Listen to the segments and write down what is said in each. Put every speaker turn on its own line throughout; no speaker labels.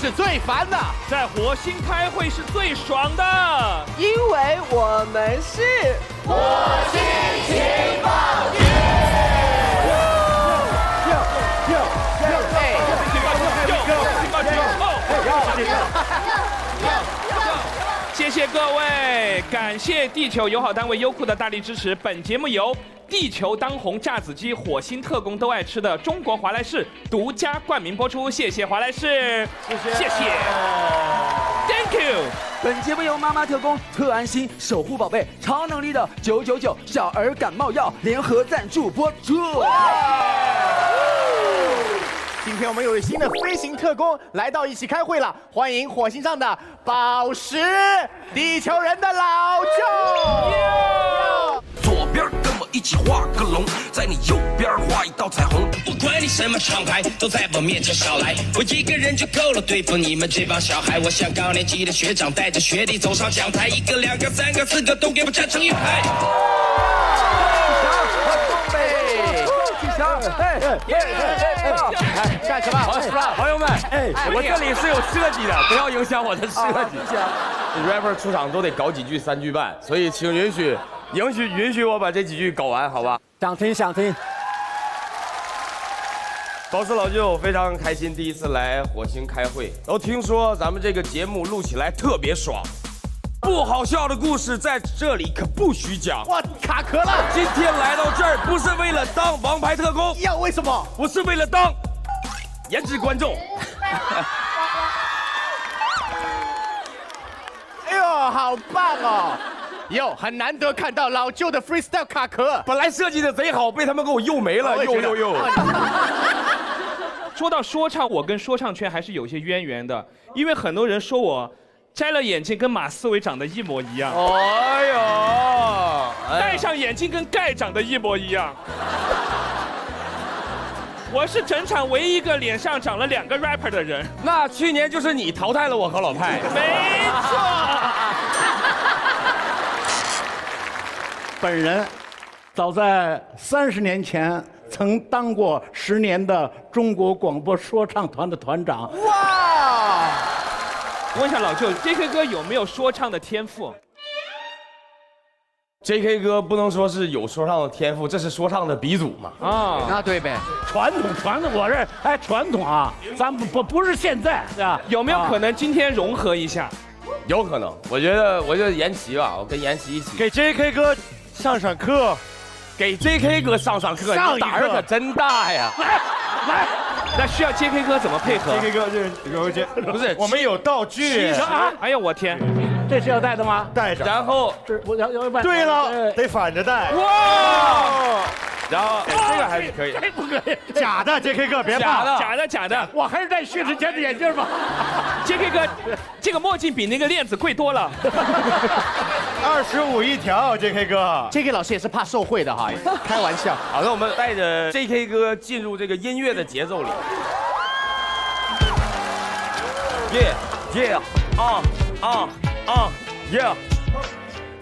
是最烦的，
在火星开会是最爽的，
因为我们是
火星情报局。
谢谢各位，感谢地球友好单位优酷的大力支持。本节目由地球当红炸子鸡火星特工都爱吃的中国华莱士独家冠名播出，谢谢华莱士，谢谢 ，Thank you。
本节目由妈妈特工、特安心、守护宝贝、超能力的999小儿感冒药联合赞助播出。
今天我们有新的飞行特工来到一起开会了，欢迎火星上的宝石，地球人的老舅。
左边跟我一起画个龙，在你右边画一道彩虹。
不管你什么厂牌，都在我面前少来，我一个人就够了对付你们这帮小孩。我像高年级的学长，带着学弟走上讲台，1个、2个、3个、4个，都给我站成一排。
干什么？
朋友们，我这里是有设计的，不要影响我的设计。rapper 出场都得搞几句3句半，所以请允许我把这几句搞完，好吧？
想听。
宝石老舅非常开心，第一次来火星开会，都听说咱们这个节目录起来特别爽。不好笑的故事在这里可不许讲。
我卡壳了。
今天来到这儿不是为了当王牌特工，
要为什么？
不是为了当颜值观众。
哎呦，好棒哦！哟，很难得看到老舅的 freestyle 卡壳。
本来设计的贼好，被他们给我又没了，又。
说到说唱，我跟说唱圈还是有些渊源的，因为很多人说我摘了眼镜跟马思唯长得一模一样。
哎呦，
戴上眼镜跟盖长得一模一样。我是整场唯一一个脸上长了2个 rapper 的人。
那去年就是你淘汰了我和老派。
没错。
本人早在30年前曾当过10年的中国广播说唱团的团长。
哇！
问一下老舅 ，JK 哥有没有说唱的天赋
？JK 哥不能说是有说唱的天赋，这是说唱的鼻祖嘛。
啊，
那对呗。
传统，我这传统啊，咱不是现在，是吧？
有没有可能今天融合一下？
有可能，我觉得延期吧，我跟延期一起
给 JK 哥上课，
给 JK 哥上课，你胆儿可真大呀！
来，
那需要 JK 哥怎么配合
？JK 哥这
不是，
我们有道具。
哎呀，我天，
这是要带的吗？
带着。
然后
这我要
对了，得反着带。
哇！然后这个还是可以，
这不可以，
假的 JK 哥别怕，
假的，
我还是戴薛之谦的眼镜吧。
JK 哥，这个墨镜比那个链子贵多了。
25一条 JK 哥。
JK 老师也是怕受贿的哈，开玩笑。
好，那我们带着 JK 哥进入这个音乐的节奏里。Yeah。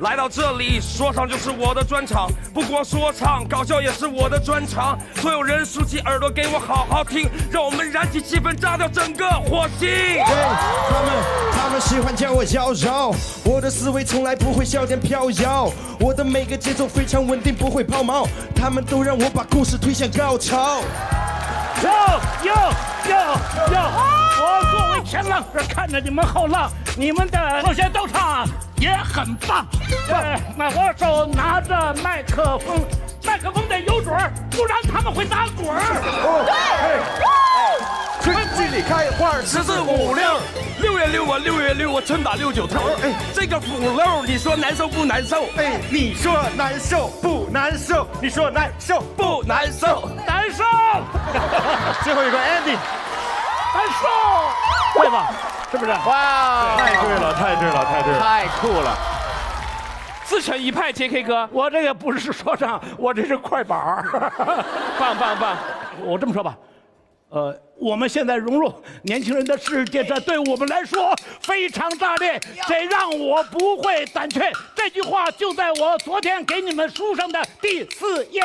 来到这里，说唱就是我的专场，不光说唱，搞笑也是我的专长。所有人竖起耳朵，给我好好听，让我们燃起气氛，炸掉整个火星。
他们喜欢叫我妖娆，我的思维从来不会笑点飘摇，我的每个节奏非常稳定，不会抛锚，他们都让我把故事推向高潮。
我作为前浪是看着你们后浪，你们的后线斗唱也很棒。那我手拿着麦克风，麦克风得有准儿，不然他们会打滚儿。
春季里开花
14、5、6月6我春打69头。这个腐漏，你说难受不难受？
你说难受不难受？你说难受
不难受？
难受。
最后一个 Andy，
难受，对吧？是不是？
哇，
太对了，
太酷了。
自成一派 ，JK 哥，
我这个不是说唱，我这是快板儿。
棒！
我这么说吧。我们现在融入年轻人的世界，这对我们来说非常炸裂，这让我不会胆怯。这句话就在我昨天给你们书上的第4页。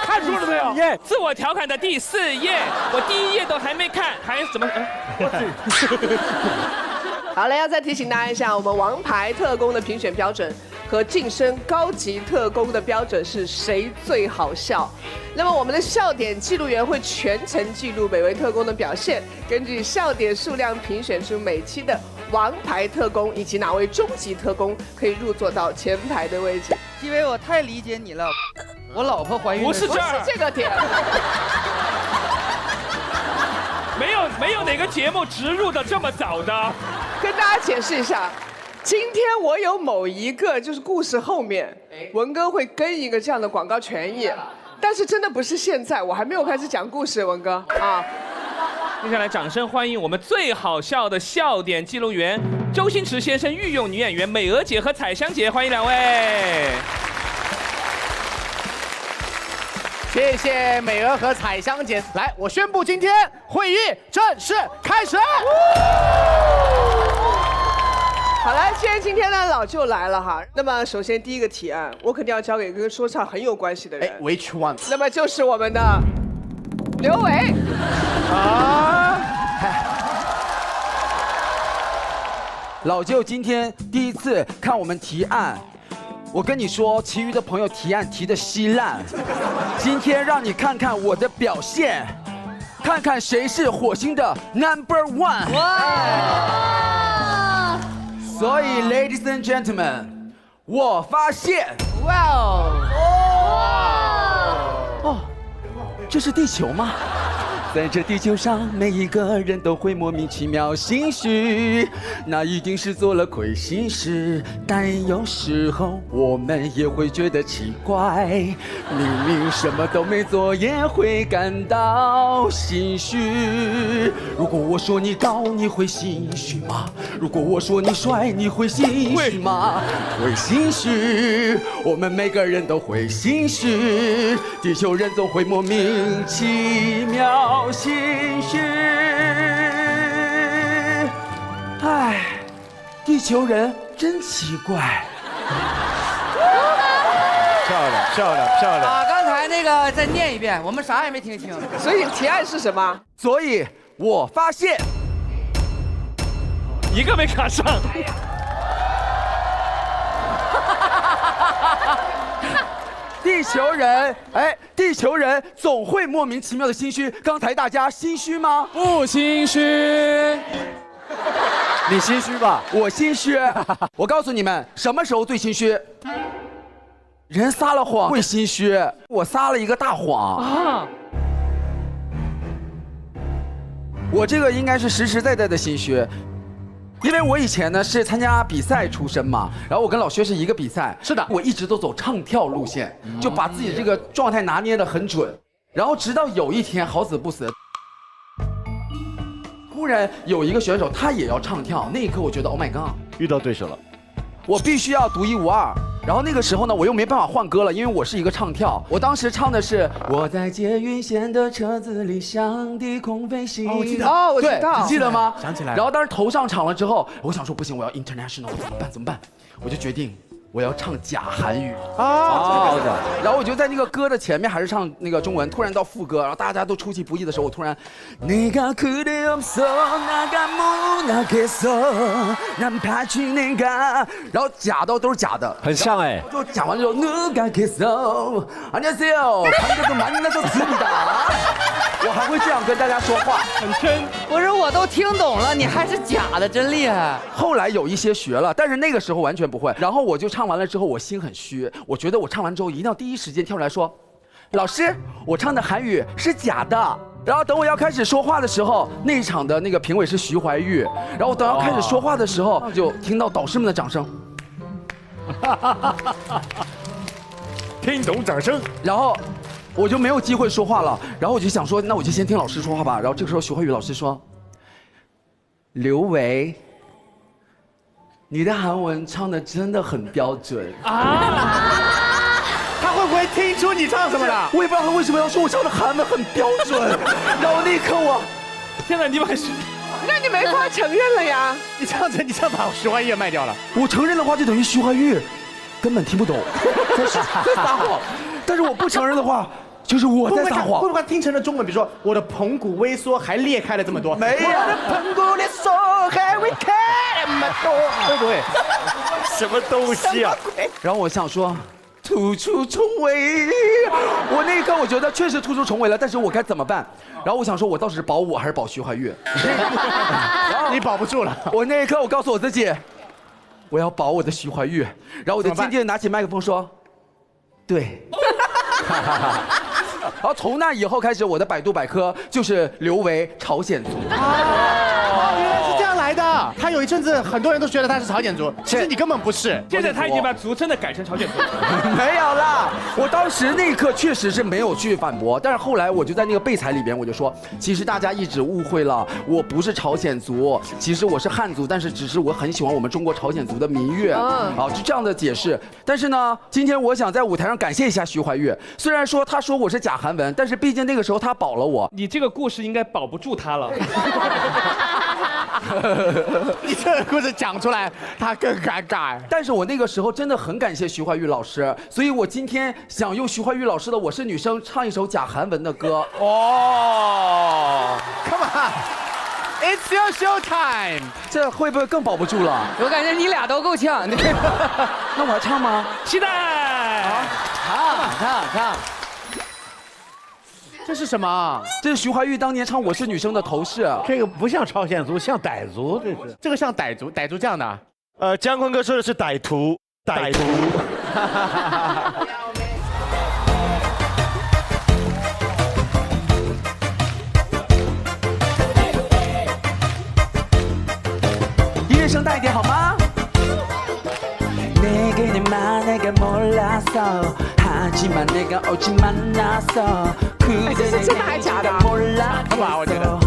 看书了没有？
页，自我调侃的第4页，我第1页都还没看，还怎么？
好了，要再提醒大家一下，我们王牌特工的评选标准和晋升高级特工的标准是谁最好笑。那么我们的笑点记录员会全程记录每位特工的表现，根据笑点数量评选出每期的王牌特工以及哪位终极特工可以入座到前排的位置。
因为我太理解你了，我老婆怀孕
不是这儿，
不是这个点。
没有哪个节目植入的这么早的。
跟大家解释一下，今天我有某一个就是故事后面，文哥会跟一个这样的广告权益，但是真的不是现在，我还没有开始讲故事，文哥啊。
接下来掌声欢迎我们最好笑的笑点记录员周星驰先生御用女演员美娥姐和彩香姐，欢迎2位。
谢谢美娥和彩香姐。来，我宣布今天会议正式开始。
好了，既然今天呢老舅来了哈，那么首先第一个提案，我肯定要交给跟说唱很有关系的人。
Which one？
那么就是我们的刘伟。
老舅今天第一次看我们提案，我跟你说，其余的朋友提案提的稀烂，今天让你看看我的表现，看看谁是火星的 No.1。所以 ，Ladies and Gentlemen， 我发现，哦，这是地球吗？在这地球上，每一个人都会莫名其妙心虚，那一定是做了亏心事。但有时候我们也会觉得奇怪，明明什么都没做，也会感到心虚。如果我说你高，你会心虚吗？如果我说你帅，你会心虚吗？会心虚，我们每个人都会心虚，地球人总会莫名其妙心虚。唉，地球人真奇怪。
漂亮，漂亮，漂亮！
把刚才那个再念一遍，我们啥也没听清。
所以提案是什么？
所以我发现
一个没卡上。
地球人，地球人总会莫名其妙的心虚。刚才大家心虚吗？
不心虚。
你心虚吧？我心虚。我告诉你们，什么时候最心虚？人撒了谎会心虚。我撒了一个大谎啊！我这个应该是实实在在的心虚。因为我以前呢是参加比赛出身嘛，然后我跟老薛是一个比赛，是的，我一直都走唱跳路线，就把自己这个状态拿捏得很准，然后直到有一天好死不死，突然有一个选手他也要唱跳，那一刻我觉得 Oh my God，
遇到对手了，
我必须要独一无二。然后那个时候呢，我又没办法换歌了，因为我是一个唱跳。我当时唱的是我在捷运线的车子里向低空飞行。
哦，我知道，我知道，
你记得吗？
想起来了。
然后当时头上场了之后，我想说不行，我要 international， 怎么办？我就决定我要唱假韩语啊！然后我就在那个歌的前面还是唱那个中文，突然到副歌，然后大家都出其不意的时候，我突然然后假的都是假的，
很像哎。
就讲完之后，我还会这样跟大家说话，
很真。
不是，我都听懂了，你还是假的，真厉害。
后来有一些学了，但是那个时候完全不会。然后我就唱完了之后，我心很虚，我觉得我唱完之后一定要第一时间跳出来说，老师，我唱的韩语是假的。然后等我要开始说话的时候，那一场的那个评委是徐怀钰，然后等要开始说话的时候，就听到导师们的掌声，
听懂掌声，
然后我就没有机会说话了。然后我就想说，那我就先听老师说话吧。然后这个时候徐怀钰老师说，刘维，你的韩文唱的真的很标准啊！
他会不会听出你唱什么的？
我也不知道他为什么要说我唱的韩文很标准。然后那一刻我，
天哪，你把徐，
那你没法承认了呀！
你这样子把徐怀钰卖掉了。
我承认的话就等于徐怀钰根本听不懂，在撒谎。但是我不承认的话，就是我在撒谎。
会不会听成了中文？比如说我的盆骨微缩还裂开了这么多，
没有，
我的盆骨裂缩还会开那么多，会不会？
什么东西啊？
然后我想说。突出重围，我那一刻我觉得确实突出重围了，但是我该怎么办？然后我想说，我到底是保我还是保徐怀钰？
然后你保不住了。
我那一刻我告诉我自己，我要保我的徐怀钰。然后我就静静地拿起麦克风说，对。然后从那以后开始，我的百度百科就是刘维朝鲜族。
哦，原来是这样来的。他有一阵子很多人都觉得他是朝鲜族，其实你根本不是。
现在他已经把族真的改成朝鲜族。
没有啦，我当时那一刻确实是没有去反驳，但是后来我就在那个备采里边我就说，其实大家一直误会了，我不是朝鲜族，其实我是汉族，但是只是我很喜欢我们中国朝鲜族的民乐。好，就这样的解释。但是呢，今天我想在舞台上感谢一下徐怀钰，虽然说他说我是假韩文，但是毕竟那个时候他保了我。
你这个故事应该保不住他了。
你这个故事讲出来，他更尴尬。
但是我那个时候真的很感谢徐怀钰老师，所以我今天想用徐怀钰老师的《我是女生》唱一首假韩文的歌。
哦 ，Come on，It's your show time。
这会不会更保不住了？
我感觉你俩都够呛。
那我还唱吗？
期待。
唱。
这是什么？
这是徐怀钰当年唱《我是女生》的头饰。
这个不像朝鲜族，像傣族，
这个像傣族这样的。
姜昆哥说的是歹徒。
音乐声大一点好吗？ 하지만 내가 오지 만나서 그대 내가 몰랐어 내가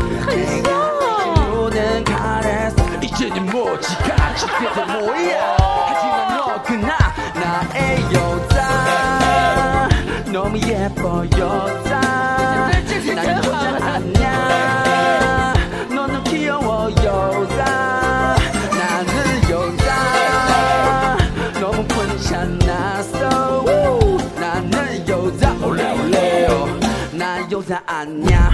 오는 가래서 이제는 뭐지 같이 그래서 뭐야 하지만 너그나 나의 여자 너무 예뻐 여자 난 여자 아니야 너는 귀여워 여자 나는 여자 너무 괜찮았어 나는 여자 올레올레요 난 여자 아니야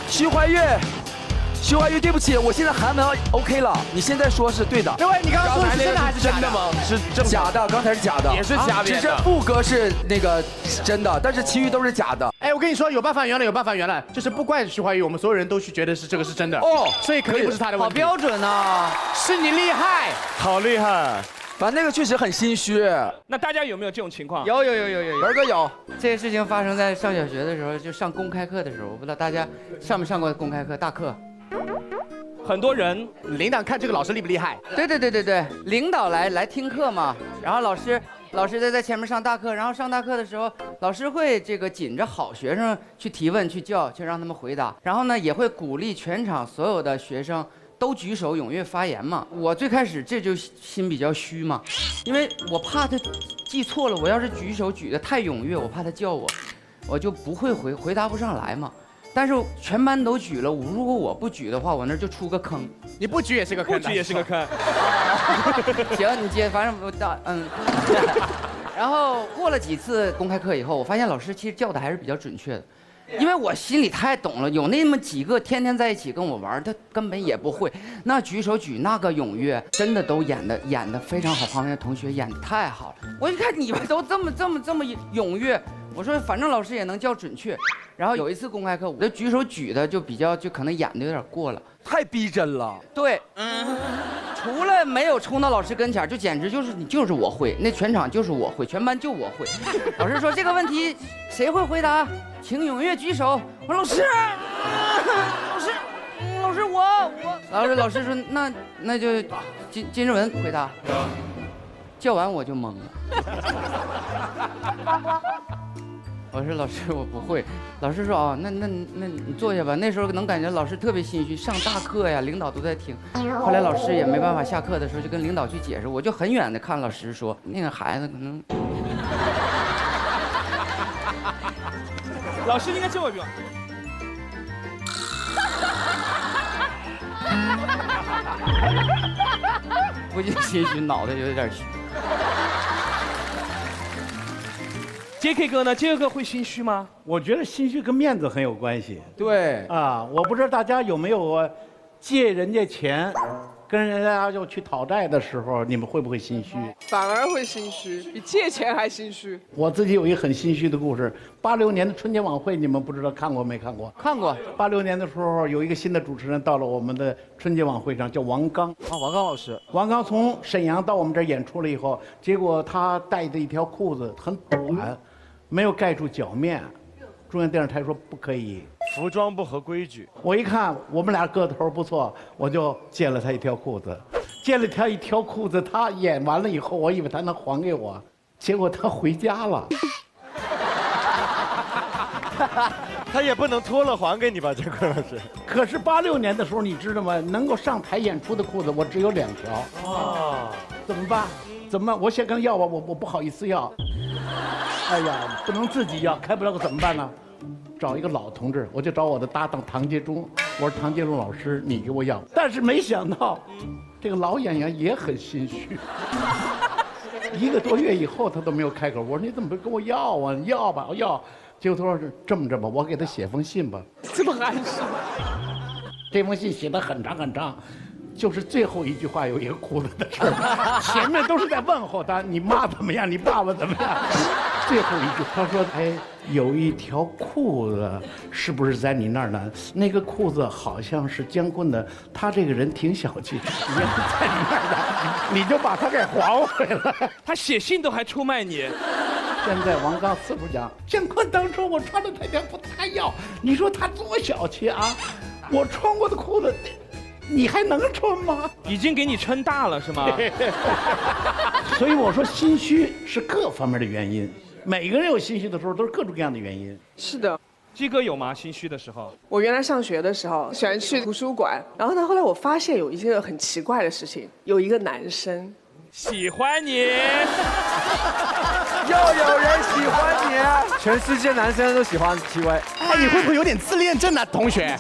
徐怀钰，对不起，我现在韩文 OK 了，你现在说是对的。
各位，你刚刚说的是真的还是假的
吗？是
假的，刚才是假的，
也是假的，
只是副歌是那个真的，但是其余都是假的。
哎，我跟你说，有办法圆了，有办法圆了，就是不怪徐怀钰，我们所有人都去觉得是这个是真的哦，所以肯定不是他的问题。
好标准啊，
是你厉害，
好厉害。
反正那个确实很心虚。
那大家有没有这种情况？
有。
文哥有。
这个事情发生在上小学的时候，就上公开课的时候，我不知道大家上没上过公开课大课。
很多人
领导看这个老师厉不厉害？
对，领导来听课嘛，然后老师在前面上大课，然后上大课的时候，老师会这个紧着好学生去提问去让他们回答，然后呢也会鼓励全场所有的学生。 都举手踊跃发言嘛！我最开始这就心比较虚嘛，因为我怕他记错了。我要是举手举得太踊跃，我怕他叫我就不会回答不上来嘛。但是全班都举了，如果我不举的话，我那就出个坑。
你不举也是个坑，
不举也是个坑。
行，你接，反正我然后过了几次公开课以后，我发现老师其实叫的还是比较准确的。 因为我心里太懂了，有那么几个天天在一起跟我玩，他根本也不会。那举手举那个踊跃，真的都演的非常好，旁边的同学演的太好了。我一看你们都这么踊跃，我说反正老师也能叫准确。然后有一次公开课，我的举手举的就可能演的有点过了，
太逼真了。
对，除了没有冲到老师跟前，就简直就是我会，那全场就是我会，全班就我会。老师说这个问题谁会回答？ 请踊跃举手。我说老师，老师说那就金日文回答。叫完我就懵了。我说老师我不会。老师说哦那你坐下吧。那时候能感觉老师特别心虚，上大课呀，领导都在听。后来老师也没办法，下课的时候就跟领导去解释，我就很远的看老师说那个孩子可能。
老师应该这么表。
不仅心虚，脑袋有点虚。
JK 哥呢？JK 哥会心虚吗？
我觉得心虚跟面子很有关系。
对
啊，我不知道大家有没有借人家钱，跟人家要去讨债的时候，你们会不会心虚？
反而会心虚，比借钱还心虚。
我自己有一个很心虚的故事。86年的春节晚会，你们不知道看过没看过？
看过。
86年的时候，有一个新的主持人到了我们的春节晚会上，叫王刚。
王刚老师。
王刚从沈阳到我们这儿演出了以后，结果他带的一条裤子很短，没有盖住脚面。中央电视台说不可以，
服装不合规矩。
我一看我们俩个头不错，我就借了他一条裤子。借了他一条裤子，他演完了以后，我以为他能还给我，结果他回家了。
他也不能脱了还给你吧，JK老师。
可是86年的时候，你知道吗？能够上台演出的裤子我只有2条。
啊，
怎么办？怎么办？我想跟他要吧，我不好意思要。哎呀，不能自己要，开不了，怎么办呢？找一个老同志，我就找我的搭档唐杰忠。我说唐杰忠老师，你给我要。但是没想到，这个老演员也很心虚。1个多月以后，他都没有开口。我说你怎么不跟我要啊？你要吧，我要。结果他说是这么着吧，我给他写封信吧。
这么暗示？
这封信写得很长很长。就是最后一句话有一个裤子的事儿，前面都是在问候他，你妈怎么样，你爸爸怎么样。最后一句他说，哎，有一条裤子是不是在你那儿呢？那个裤子好像是姜昆的，他这个人挺小气，在你那儿的，你就把他给还回来。
他写信都还出卖你。
现在王刚四处讲，姜昆当初我穿的那条裤他要，你说他多小气啊！我穿过的裤子。你还能穿吗？
已经给你撑大了是吗？
所以我说心虚是各方面的原因，每个人有心虚的时候都是各种各样的原因。
是的。
鸡哥有吗？心虚的时候？
我原来上学的时候喜欢去图书馆，然后呢，后来我发现有一个很奇怪的事情，有一个男生
喜欢你，
又有人喜欢你，全世界男生都喜欢 TY。
哎，你会不会有点自恋症啊，同学？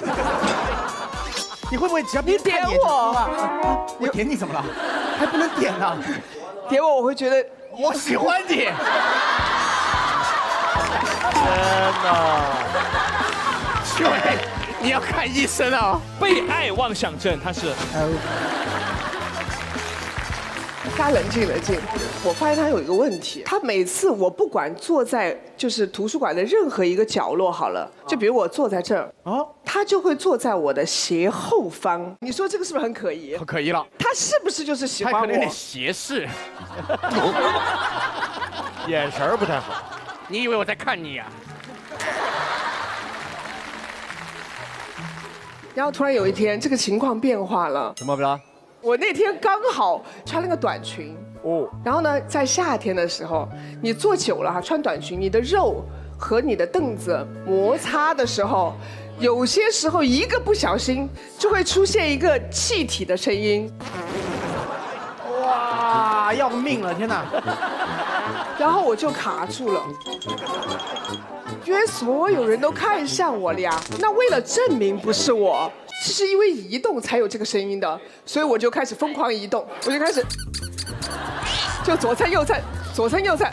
你会不会只要
你点我？
我点你怎么了？还不能点呢？
点我会觉得
我喜欢你。
天哪！
各位，你要看医生啊！
被爱妄想症，他是。
大家冷静冷静，我发现他有一个问题，他每次我不管坐在就是图书馆的任何一个角落好了，就比如我坐在这儿，他就会坐在我的斜后方。你说这个是不是很可疑？
可疑了。
他是不是就是喜欢我？
他可能有点斜视，
眼神不太好。
你以为我在看你呀？
然后突然有一天，这个情况变化了。
怎么了？
我那天刚好穿了个短裙然后呢，在夏天的时候，你坐久了穿短裙，你的肉和你的凳子摩擦的时候，有些时候一个不小心就会出现一个气体的声音。
哇，要命了！天哪！
然后我就卡住了，因为所有人都看向我了呀。那为了证明不是我。是因为移动才有这个声音的，所以我就开始疯狂移动，我就开始就左蹭右蹭，左蹭右蹭。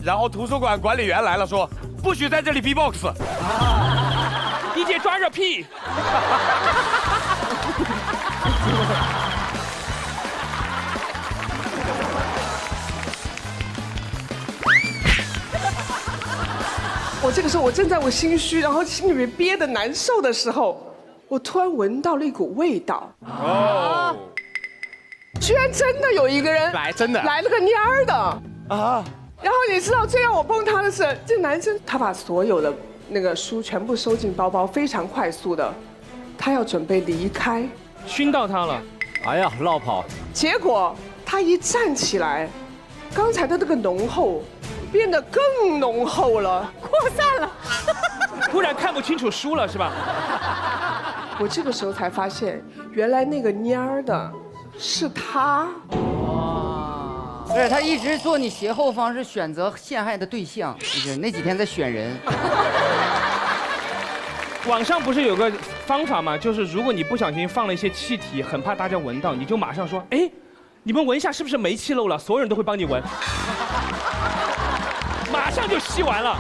然后图书馆管理员来了，说不许在这里 B-box。DJ
抓热屁。
我这个时候我正在我心虚，然后心里面憋得难受的时候。我突然闻到了一股味道，居然真的有一个人
真的
来了个蔫儿的啊！然后你知道最让我崩塌的是，这男生他把所有的那个书全部收进包包，非常快速的，他要准备离开，
熏到他了，
哎呀，绕跑！
结果他一站起来，刚才的那个浓厚变得更浓厚了，扩散了，
突然看不清楚书了是吧？
我这个时候才发现，原来那个蔫儿的是他。
对，他一直坐你斜后方，是选择陷害的对象。那几天在选人。
网上不是有个方法吗？就是如果你不小心放了一些气体，很怕大家闻到，你就马上说，哎，你们闻一下是不是煤气漏了？所有人都会帮你闻，马上就吸完了。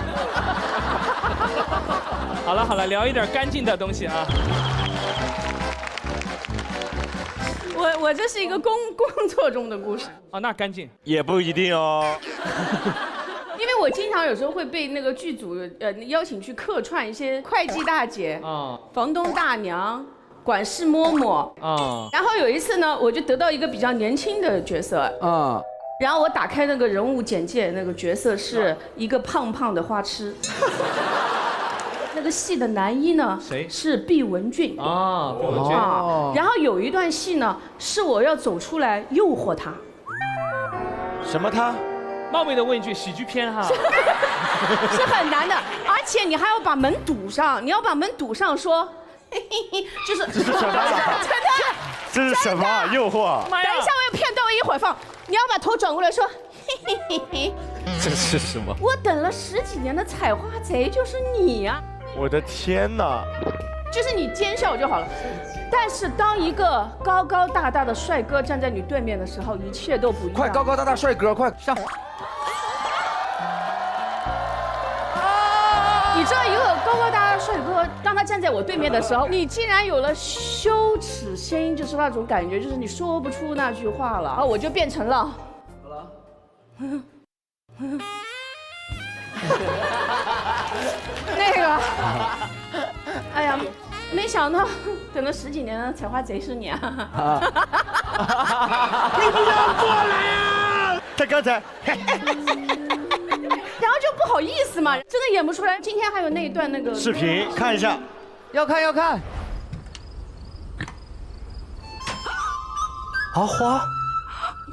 好了，聊一点干净的东西啊。
我这是一个工作中的故事。
哦，那干净
也不一定哦。
因为我经常有时候会被那个剧组邀请去客串一些会计大姐啊、房东大娘、管事嬷嬷啊。然后有一次呢，我就得到一个比较年轻的角色啊。然后我打开那个人物简介，那个角色是一个胖胖的花痴。那个戏的男一呢？谁？是毕雯珺啊，毕雯珺。然后有一段戏呢，是我要走出来诱惑他。
什么他？
冒昧的问一句，喜剧片哈，
是很难的，而且你还要把门堵上，你要把门堵上说，嘿嘿嘿，就是
这是什么？
真的，
这是什么诱惑？
等一下，我有片段，我一会儿放，你要把头转过来说，嘿嘿嘿嘿。
这是什么？
我等了10几年的采花贼就是你呀！
我的天哪！
就是你奸笑就好了，但是当一个高高大大的帅哥站在你对面的时候，一切都不一样。
快，高高大大帅哥，快上！
你知道一个高高大大的帅哥，当他站在我对面的时候，你竟然有了羞耻心，就是那种感觉，就是你说不出那句话了。然后我就变成了，好了，那个，哎呀，没想到等了10几年的采花贼是你啊！
你不要过来啊！他刚才。
然后就不好意思嘛，真的演不出来。今天还有那一段那个
视频看一下，
要看。
阿花，
不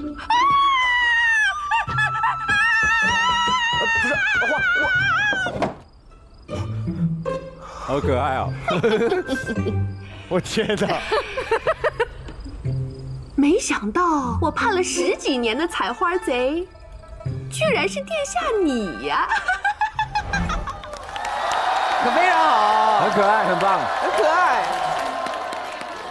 是阿花，好可爱啊！我天哪！
没想到我盼了10几年的采花贼。居然是殿下你呀！
可非常好，
很可爱，很棒，
很可爱。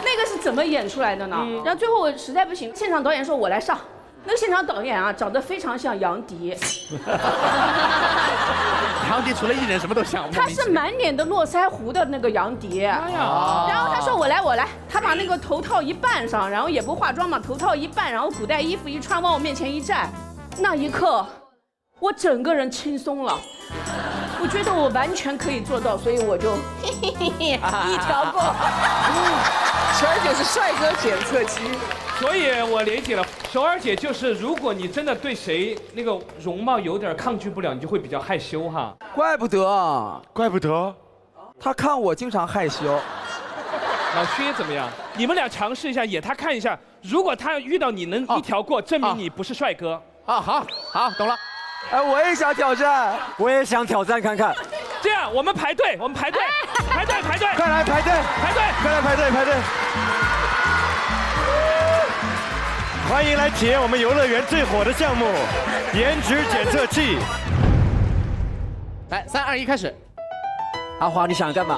那个是怎么演出来的呢？然后最后我实在不行，现场导演说我来上。那个现场导演啊，长得非常像杨迪。
杨迪除了艺人什么都像。
他是满脸的络腮胡的那个杨迪。哎呀！然后他说我来，他把那个头套一扮上，然后也不化妆嘛，头套一扮，然后古代衣服一穿，往我面前一站。那一刻，我整个人轻松了，我觉得我完全可以做到，所以我就一条过。
熊儿姐是帅哥检测机，
所以我理解了，熊儿姐就是如果你真的对谁那个容貌有点抗拒不了，你就会比较害羞哈。
怪不得，
他
看我经常害羞。
老薛怎么样？你们俩尝试一下，演他看一下，如果他遇到你能一条过，证明你不是帅哥。
好，懂了。
哎，我也想挑战，
我也想挑战看看。
这样，我们排队，排队，
快来排队，
快来排队。
欢迎来体验我们游乐园最火的项目——颜值检测器。
来，3、2、1，开始。
阿花，你想干嘛？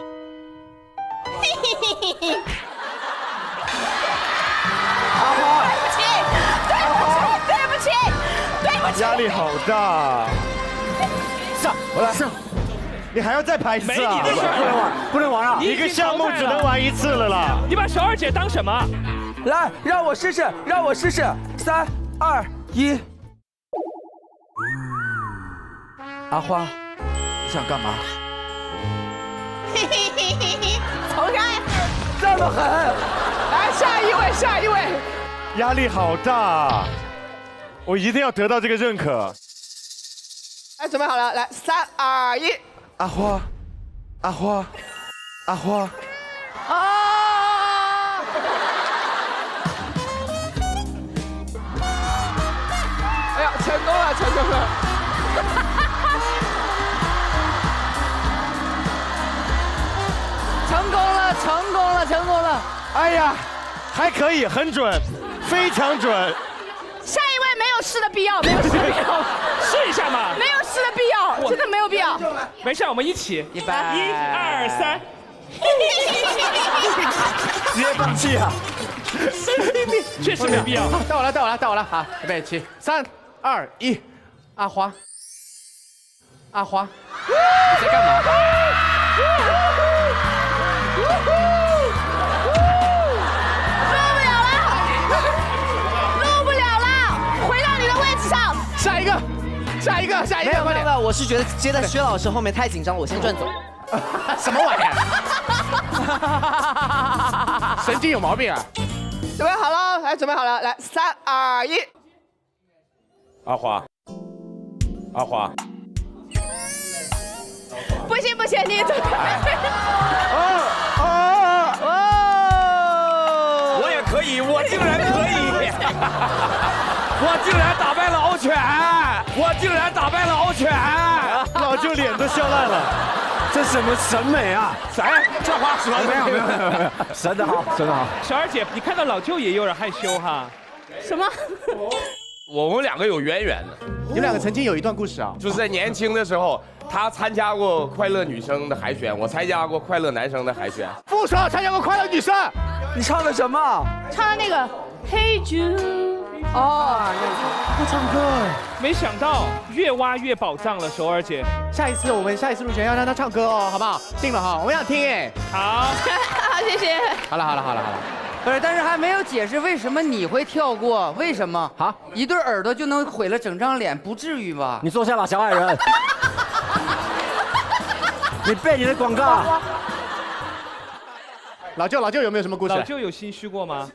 阿花，对不起。
压力好大。
上，我来上。
你还要再排一次啊？
没你的事儿，
不能玩啊！
一个项目只能玩1次了啦。
你把小二姐当什么？
来，让我试试。3、2、1。阿花，你想干嘛？
走开！
这么狠！
来，下一位。
压力好大，我一定要得到这个认可。
哎，准备好了，来，3、2、1。
阿花。
哎呀，成功了！
成功了！
哎呀，还可以，很准，非常准。
下一位没有试的必要，
试一下嘛。
没有试的必要，真的没有必要。
没事，我们一起。
100、
1、2、3。
直接放弃啊！
神经病，确实没必要。
到我了，好，预备起，3、2、1，阿花，阿花，你在干嘛？
录不了了，回到你的位置上。
下一个，
没有，我是觉得接在薛老师后面太紧张，我先转走。
什么玩意儿？神经有毛病啊！
准备好了，来，准备好了，来，3、2、1。
阿花，阿花，
不行，你走开。
我也可以，我竟然可以，我竟然打败了敖犬，
老舅脸都笑烂了，这什么审美啊？
谁？这话说
没有，审得好。
小二姐，你看到老舅也有点害羞哈。
什么？
我们两个有渊源的，
你们两个曾经有一段故事啊，
就是在年轻的时候，他参加过快乐女生的海选，我参加过快乐男生的海选。
副手参加过快乐女生，
你唱的什么？
唱的那个 Hey Jude。
哦，
会唱歌哎，
没想到越挖越宝藏了，首尔姐。
我们下一次入选要让她唱歌哦，好不好？定了哈，我们想听哎。
好，
好，谢谢。
好了。
不是，但是还没有解释为什么你会跳过？为什么？
好，
一对耳朵就能毁了整张脸，不至于吧？
你坐下吧，小矮人。你背你的广告。
老舅有没有什么故事？
老舅有心虚过吗？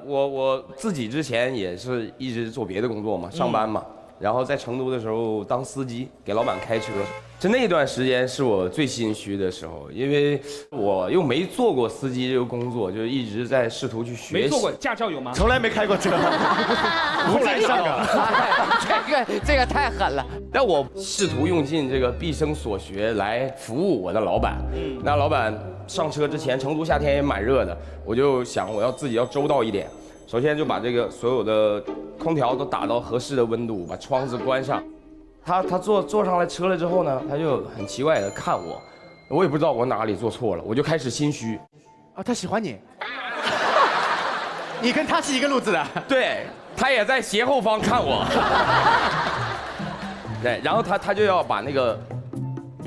我自己之前也是一直做别的工作嘛，上班嘛，然后在成都的时候当司机，给老板开车。就那段时间是我最心虚的时候，因为我又没做过司机这个工作，就一直在试图去学习。
没做过，驾照有吗？
从来没开过车，无来上啊！
这个太狠了。
但我试图用尽这个毕生所学来服务我的老板。那老板上车之前，成都夏天也蛮热的，我就想我要自己要周到一点。首先就把这个所有的空调都打到合适的温度，把窗子关上。他坐上来车了之后呢，他就很奇怪的看我，我也不知道我哪里做错了，我就开始心虚。
啊，他喜欢你，你跟他是一个路子的。
对，他也在斜后方看我。对，然后他就要把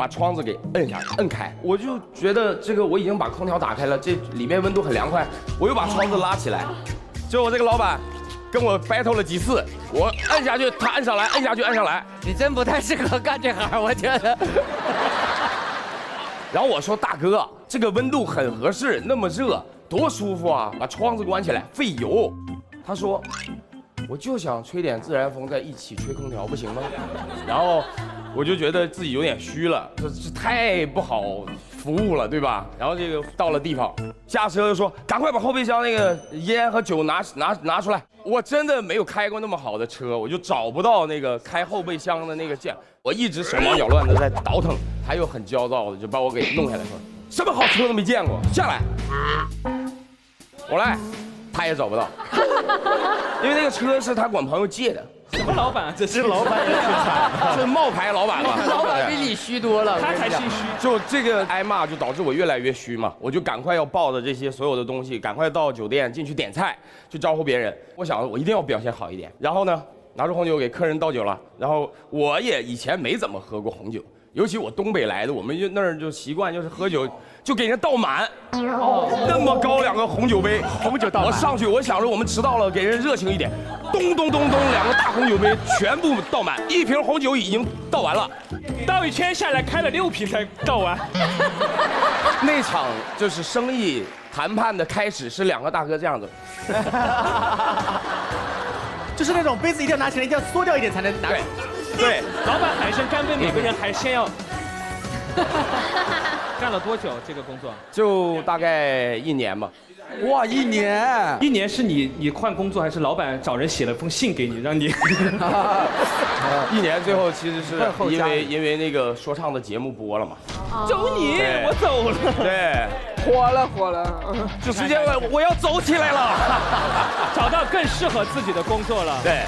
窗子给摁开，我就觉得这个我已经把空调打开了，这里面温度很凉快，我又把窗子拉起来，就我这个老板跟我 battle 了几次，我摁下去，他摁上来，摁下去，摁上来。
你真不太适合干这行，我觉得。
然后我说大哥，这个温度很合适，那么热，多舒服啊！把窗子关起来，费油。他说，我就想吹点自然风，在一起吹空调，不行吗？然后我就觉得自己有点虚了，这太不好服务了，对吧？然后这个到了地方，下车就说赶快把后备箱那个烟和酒拿出来。我真的没有开过那么好的车，我就找不到那个开后备箱的那个键，我一直手忙脚乱的在倒腾，他又很焦躁的就把我给弄下来，说什么好车都没见过，下来，我来，他也找不到，因为那个车是他管朋友借的。
什么老板啊？这是
老板也挺惨，
这冒牌老板嘛。
老板比你虚多了，
他才心虚。
就这个挨骂，就导致我越来越虚嘛。我就赶快要抱着这些所有的东西，赶快到酒店进去点菜，去招呼别人。我想我一定要表现好一点。然后呢，拿出红酒给客人倒酒了。然后我也以前没怎么喝过红酒，尤其我东北来的，我们就那儿就习惯就是喝酒就给人倒满。那么高2个红酒杯，
红酒倒满。
我上去，我想着我们迟到了，给人热情一点。咚咚咚咚，2个大红酒杯全部倒满，1瓶红酒已经倒完了，
倒一圈下来开了6瓶才倒完。
那场就是生意谈判的开始是2个大哥这样子，
就是那种杯子一定要拿起来，一定要缩掉一点才能拿。
对，
老板喊一声干杯，每个人还先要。干了多久这个工作？
就大概1年吧。
哇，1年
！1年是你换工作，还是老板找人写了封信给你，让你
？1年最后其实是因为那个说唱的节目播了嘛。
走你，我走了。
对，
火了，
就直接我要走起来了，
找到更适合自己的工作了。
对。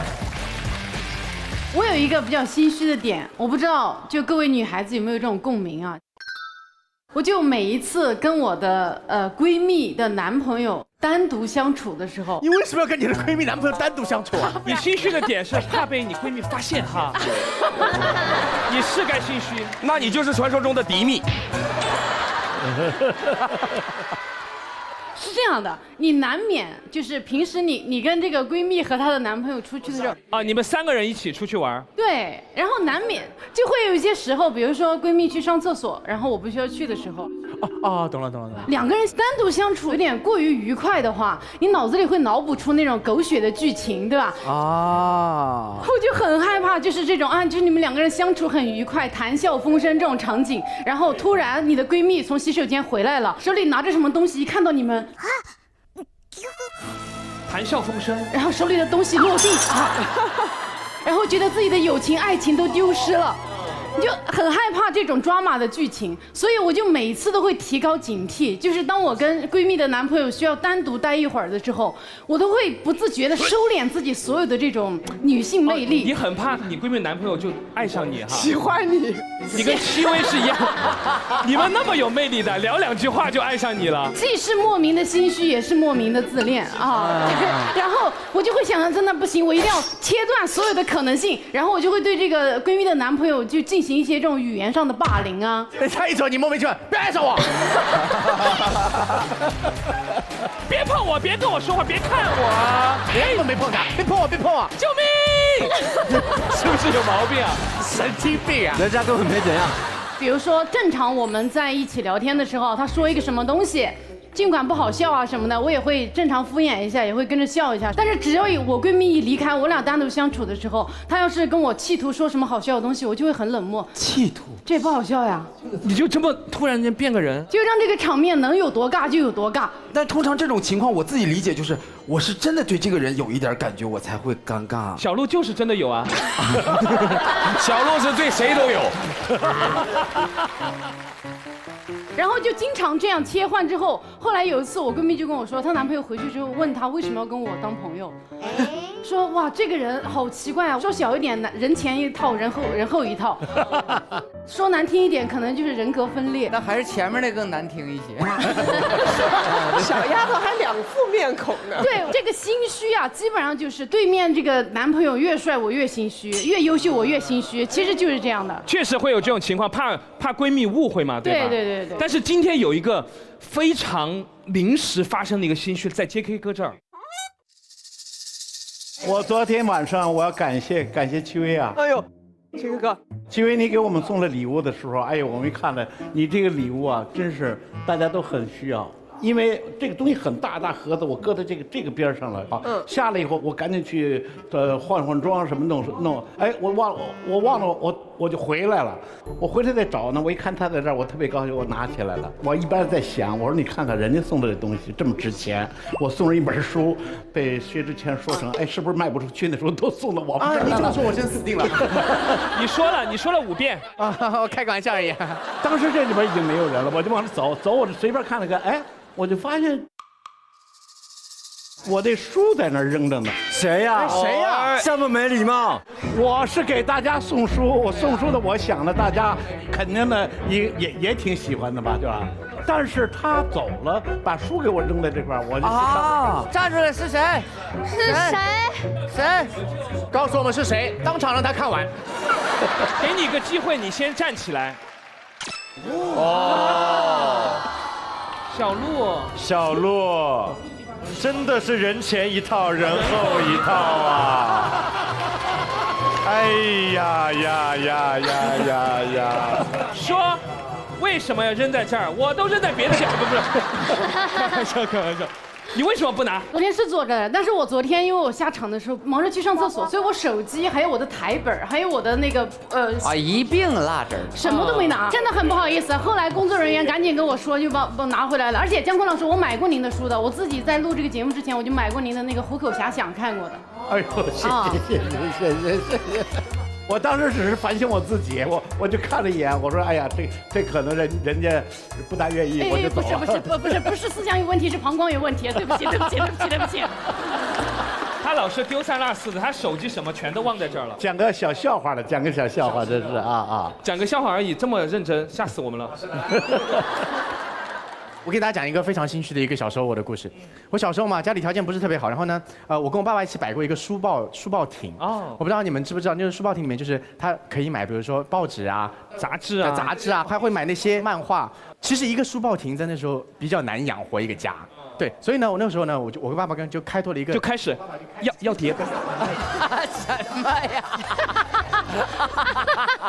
我有一个比较心虚的点，我不知道就各位女孩子有没有这种共鸣啊？
我就每一次跟我的闺蜜的男朋友单独相处的时候，
你为什么要跟你的闺蜜男朋友单独相处啊？
你心虚的点是怕被你闺蜜发现哈。你是该心虚，
那你就是传说中的嫡蜜。
是这样的，你难免就是平时你跟这个闺蜜和她的男朋友出去的时候
啊，你们3个人一起出去玩，
对，然后难免就会有一些时候，比如说闺蜜去上厕所，然后我不需要去的时候，
懂了。
两个人单独相处有点过于愉快的话，你脑子里会脑补出那种狗血的剧情，对吧？我就很害怕，就是这种就是你们2个人相处很愉快，谈笑风生这种场景，然后突然你的闺蜜从洗手间回来了，手里拿着什么东西，一看到你们。
谈笑风生，
然后手里的东西落地然后觉得自己的友情、爱情都丢失了，你就很害怕这种抓马的剧情，所以我就每一次都会提高警惕，就是当我跟闺蜜的男朋友需要单独待一会儿的时候，我都会不自觉的收敛自己所有的这种女性魅力。
你很怕你闺蜜男朋友就爱上你哈，
喜欢你，
你跟戚薇是一样，你们那么有魅力的，聊2句话就爱上你了，
既是莫名的心虚，也是莫名的自恋然后我就会想，真的不行，我一定要切断所有的可能性，然后我就会对这个闺蜜的男朋友就进行一些这种语言上的霸凌啊。
他一走，你莫名其妙，别爱上我，
别碰我，别跟我说话，别看我，
我没碰他，别碰我，
救命！是不是有毛病啊？
神经病啊！
人家根本没怎样。
比如说，正常我们在一起聊天的时候，他说一个什么东西，尽管不好笑啊什么的，我也会正常敷衍一下，也会跟着笑一下。但是只要我闺蜜一离开，我俩单独相处的时候，她要是跟我企图说什么好笑的东西，我就会很冷漠。
企图？
这不好笑呀！
你就这么突然间变个人，
就让这个场面能有多尬就有多尬。
但通常这种情况，我自己理解就是，我是真的对这个人有一点感觉，我才会尴尬。
小鹿就是真的有啊，
小鹿是对谁都有。
然后就经常这样切换之后，后来有一次我闺蜜就跟我说，她男朋友回去之后问她为什么要跟我当朋友，说哇这个人好奇怪啊，说小一点人前一套人后一套，说难听一点可能就是人格分裂。
那还是前面那更难听一些。
小丫头还2副面孔呢。
对，这个心虚啊，基本上就是对面这个男朋友越帅我越心虚，越优秀我越心虚，其实就是这样的。
确实会有这种情况，怕闺蜜误会嘛，对吧？
对。
但是今天有一个非常临时发生的一个心虚，在 JK 哥这儿。
我昨天晚上我要感谢戚薇啊！
哎呦，JK哥，
戚薇你给我们送了礼物的时候，哎呦，我们一看了你这个礼物啊，真是大家都很需要。因为这个东西很大盒子，我搁在这个边上了啊。下来以后，我赶紧去换装什么弄。哎，我忘了，我就回来了。我回来再找呢，我一看他在这儿，我特别高兴，我拿起来了。我一般在想，我说你看看人家送的这东西这么值钱，我送人一本书，被薛之谦说成，哎，是不是卖不出去？那时候都送到我们这儿了。
你这么说，我真死定了。
你说了5遍
啊，我开个玩笑而已。
当时这里边已经没有人了，我就往这走，我就随便看了看，哎。我就发现，我的书在那儿扔着呢。
谁呀？这么没礼貌！
我是给大家送书，我送书的，我想呢，大家肯定呢也挺喜欢的吧，对吧？但是他走了，把书给我扔在这块儿，我就
站出来是谁？
是谁？
告诉我们是谁，当场让他看完。
给你一个机会，你先站起来。
小鹿，真的是人前一套，人后一套啊！哎呀！
说，为什么要扔在这儿？我都扔在别的地方，不是？开玩笑。你为什么不拿？
昨天是坐着的，但是我昨天因为我下场的时候忙着去上厕所，所以我手机还有我的台本，还有我的那个
一并落这儿，
什么都没拿，真的很不好意思。后来工作人员赶紧跟我说，就把拿回来了。而且姜昆老师，我买过您的书的，我自己在录这个节目之前，我就买过您的那个《虎口遐想》看过的。
哎呦，谢谢。我当时只是反省我自己，我就看了一眼，我说哎呀，这可能人家不大愿意，我就走了。
不是思想有问题，是膀胱有问题，对不起。
他老是丢三落四的，他手机什么全都忘在这儿了。
讲个小笑话的，讲个小笑话，这是啊。
讲个笑话而已，这么认真，吓死我们了。
我给大家讲一个非常心虚的一个小时候我的故事。我小时候嘛，家里条件不是特别好，然后呢，我跟我爸爸一起摆过一个书报亭。哦。我不知道你们知不知道，就是书报亭里面就是它可以买，比如说报纸啊、
杂志啊，
还会买那些漫画。其实一个书报亭在那时候比较难养活一个家。对，所以呢，我那个时候呢，我跟爸爸就开拓了一个，
就开始要叠。
什么呀？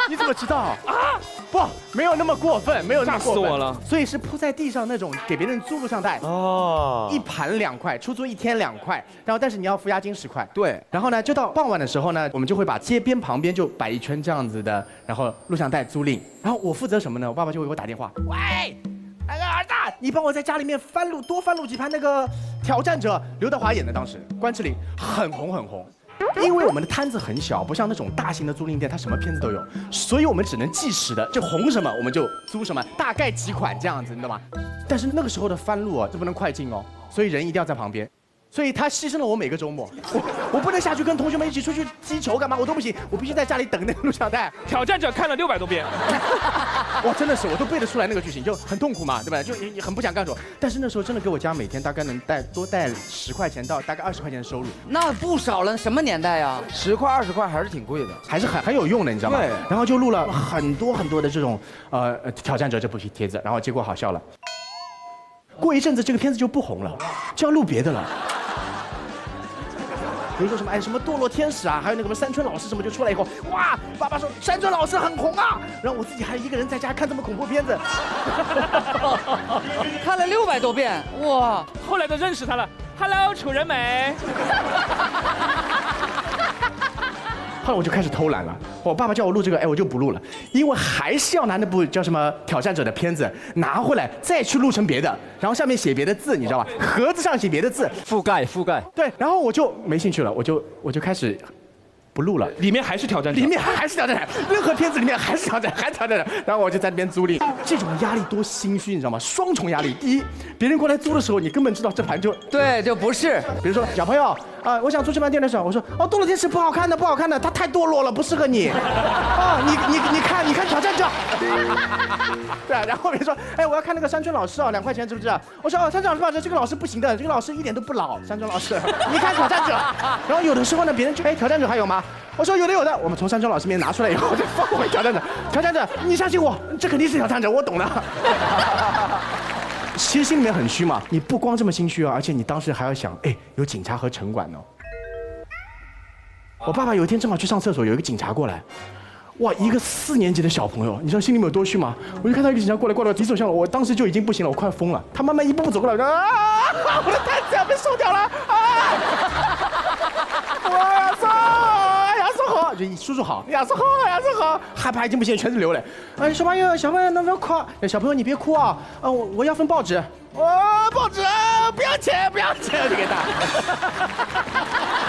你怎么知道啊？不，没有那么过分，没有那么过分。
吓死我了！
所以是铺在地上那种给别人租录像带。哦。1盘2块，出租1天2块，然后但是你要付押金10块。
对。
然后呢，就到傍晚的时候呢，我们就会把街边旁边就摆一圈这样子的，然后录像带租赁。然后我负责什么呢？我爸爸就会给我打电话，喂。那个儿子，你帮我在家里面多翻录几盘那个挑战者，刘德华演的，当时关之琳很红。因为我们的摊子很小，不像那种大型的租赁店，它什么片子都有，所以我们只能计时的，就红什么我们就租什么，大概几款这样子，你懂吗？但是那个时候的翻录啊，这不能快进哦，所以人一定要在旁边。所以他牺牲了我每个周末，我不能下去跟同学们一起出去击球干嘛，我都不行，我必须在家里等那个录像带。
挑战者看了600多遍，
哇，真的是我都背得出来那个剧情，就很痛苦嘛，对吧？就也很不想干活，但是那时候真的给我家每天大概能多带10块钱到大概20块钱的收入，
那不少了。什么年代呀
？10块20块还是挺贵的，
还是很有用的，你知道吗？
对。
然后就录了很多的这种挑战者这部帖子，然后结果好笑了。过一阵子这个片子就不红了，就要录别的了。比如说什么什么堕落天使啊，还有那个什么山村老师什么就出来以后，哇，爸爸说山村老师很红啊，然后我自己还一个人在家看这么恐怖片子，
看了600多遍，哇！
后来都认识他了 ，Hello， 楚人美。
后来我就开始偷懒了，我爸爸叫我录这个，我就不录了，因为还是要拿那部叫什么挑战者的片子拿回来，再去录成别的，然后上面写别的字，你知道吧？盒子上写别的字，
覆盖。
对，然后我就没兴趣了，我就开始不录了，
里面还是挑战者，
里面还是挑战者，任何片子里面还是挑战，还挑战者，然后我就在那边租赁，这种压力多心虚，你知道吗？双重压力，第一，别人过来租的时候，你根本知道这盘就
不是，
比如说小朋友。我想租这盘店的时候，我说堕落天使不好看的，它太堕落了，不适合你。你看挑战者。对啊，然后别人说，我要看那个山村老师2块钱，知不知道？我说山村老师这个老师不行的，这个老师一点都不老，山村老师。你看挑战者。然后有的时候呢，别人就挑战者还有吗？我说有的，我们从山村老师面拿出来以后，就放回挑战者。挑战者，你相信我，这肯定是挑战者，我懂的。其实心里面很虚嘛，你不光这么心虚啊，而且你当时还要想，有警察和城管哦。我爸爸有一天正好去上厕所，有一个警察过来，哇，一个4年级的小朋友，你知道心里面有多虚吗？我就看到一个警察过来，敌手相向我当时就已经不行了，我快疯了。他慢慢一步步走过来，我说我的摊子要被收掉了啊！我要走。好，就叔叔好，亚瑟好，害怕已经不行，全是流泪。小朋友，能不要哭？小朋友你别哭啊！我要份报纸。报纸不要钱，就给他。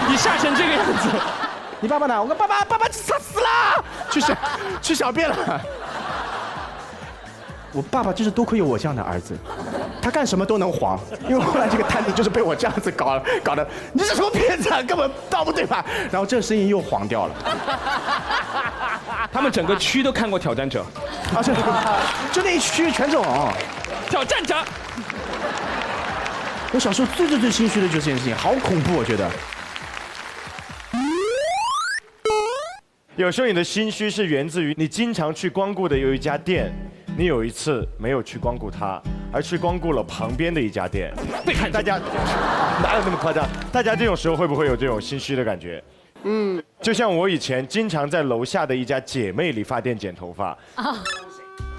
你吓成这个样子，
你爸爸呢？我跟爸爸他死了，去小便了。我爸爸就是多亏有我这样的儿子，他干什么都能黄，因为后来这个摊子就是被我这样子搞的，你这是什么片子啊？根本道不对吧？然后这个生意又黄掉了。
他们整个区都看过挑战者，
就那一区全这种
挑战者。
我小时候最心虚的就是这件事情，好恐怖，我觉得。
有时候你的心虚是源自于你经常去光顾的有一家店。你有一次没有去光顾它，而去光顾了旁边的一家店。大家哪有那么夸张？大家这种时候会不会有这种心虚的感觉？就像我以前经常在楼下的一家姐妹理发店剪头发。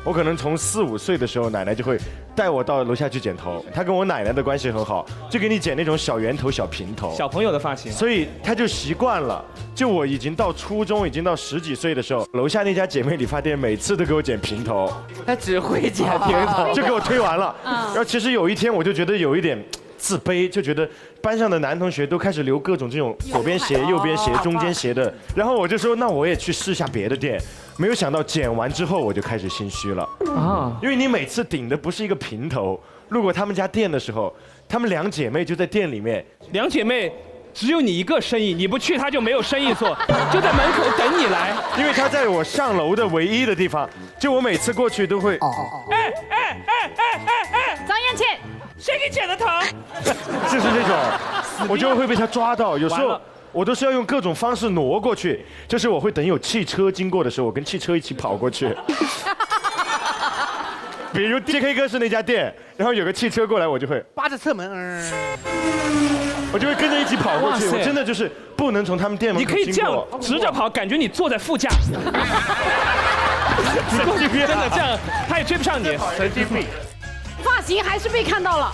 我可能从4、5岁的时候，奶奶就会带我到楼下去剪头。她跟我奶奶的关系很好，就给你剪那种小圆头、小平头，
小朋友的发型。
所以她就习惯了。就我已经到初中，已经到10几岁的时候，楼下那家姐妹理发店每次都给我剪平头。
她只会剪平头，
就给我推完了。然后其实有一天我就觉得有一点自卑，就觉得班上的男同学都开始留各种这种左边斜、右边斜、中间斜的。然后我就说，那我也去试下别的店。没有想到剪完之后我就开始心虚了啊！因为你每次顶的不是一个平头，路过他们家店的时候，她们2姐妹就在店里面。
2姐妹只有你一个生意，你不去他就没有生意做，就在门口等你来。
因为他在我上楼的唯一的地方，就我每次过去都会。
哎，
张艳倩，
谁给剪的头？
就是那种，我就会被他抓到，有时候。我都是要用各种方式挪过去，就是我会等有汽车经过的时候，我跟汽车一起跑过去。比如 JK 哥是那家店，然后有个汽车过来，我就会
扒着侧门，
我就会跟着一起跑过去。我真的就是不能从他们店门
口经过。你可以这样直着跑，感觉你坐在副驾。
神经病，
真的这样，他也追不上你。
神经病。
发型还是被看到了。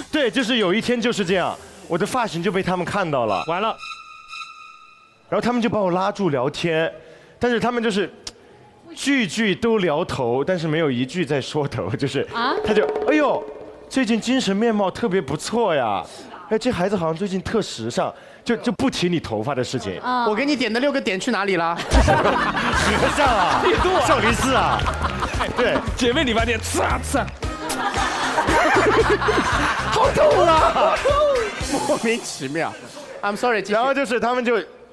对，就是有一天就是这样，我的发型就被他们看到了。
完了。
然后他们就把我拉住聊天，但是他们就是句句都聊头，但是没有一句在说头，就是他就哎呦，最近精神面貌特别不错呀，哎这孩子好像最近特时尚，就不提你头发的事情。
我给你点的6个点去哪里了？
和尚啊，少林寺啊，对，
姐妹理发店，呲啊呲啊，
好痛啊，莫名其妙。I'm sorry。
然后就是他们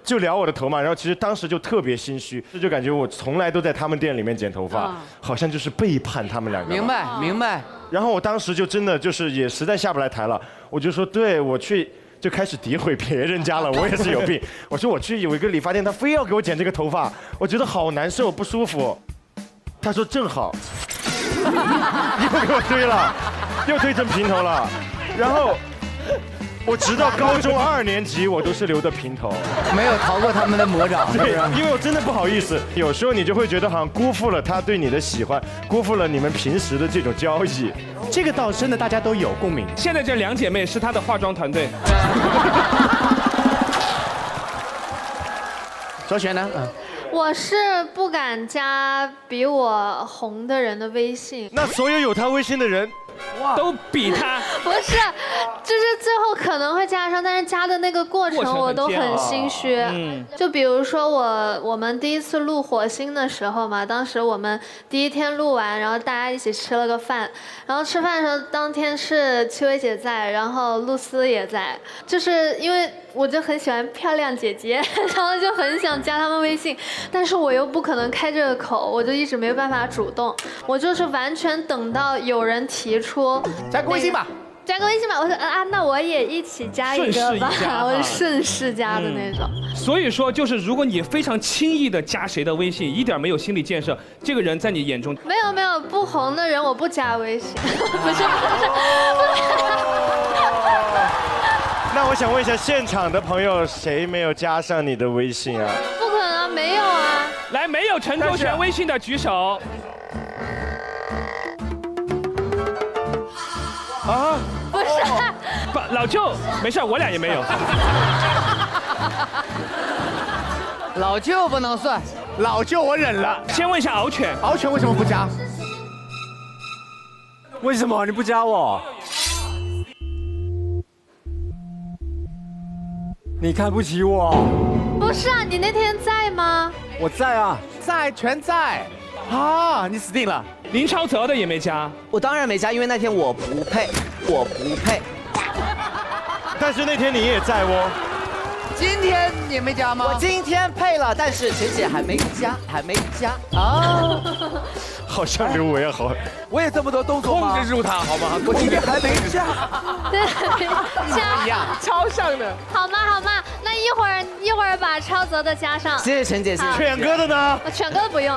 就聊我的头嘛，然后其实当时就特别心虚，就感觉我从来都在他们店里面剪头发，好像就是背叛他们两个。
明白。
然后我当时就真的就是也实在下不来台了，我就说对我去就开始诋毁别人家了，我也是有病。我说我去有一个理发店，他非要给我剪这个头发，我觉得好难受不舒服。他说正好，又给我推了，又推成平头了，然后。我直到高中2年级，我都是留的平头，
没有逃过他们的魔掌。
对，因为我真的不好意思，有时候你就会觉得好像辜负了他对你的喜欢，辜负了你们平时的这种交易。
这个倒真的大家都有共鸣。
现在这2姐妹是她的化妆团队。
周璇呢？
我是不敢加比我红的人的微信。
那所有有他微信的人。
都比他
不是，就是最后可能会加上，但是加的那个过程我都很心虚。就比如说我们第一次录火星的时候嘛，当时我们第1天录完，然后大家一起吃了个饭，然后吃饭的时候当天是戚薇姐在，然后露丝也在，就是因为我就很喜欢漂亮姐姐，然后就很想加他们微信，但是我又不可能开这个口，我就一直没有办法主动，我就是完全等到有人提出
加个微信吧，
加个微信吧，我说啊，那我也一起加一个吧，我是顺势加的那种。
所以说，就是如果你非常轻易的加谁的微信，一点没有心理建设，这个人在你眼中
没有不红的人我不加微信，不是。
那我想问一下现场的朋友，谁没有加上你的微信啊？
不可能，没有啊！
来，没有陈周璇微信的举手。
啊？
不是。
不，老舅，没事，我俩也没有。
老舅不能算，
老舅我忍了。
先问一下敖犬，
敖犬为什么不加？
为什么你不加我？你看不起我？
不是啊，你那天在吗？
我在啊，
在，全在。啊，你死定了。
林超泽的也没加，
我当然没加，因为那天我不配，我不配。
但是那天你也在哦。
今天你没加吗？
我今天配了，但是贤姐还没加，还没加啊。
好像刘维啊，好。
我也这么多动作吗？
控制住他好吗？
我今天还没加。
对，
加一样，超像的。
好嘛，那一会儿把超泽的加上。
谢谢陈姐，谢谢。
犬哥的呢？
犬哥的不用。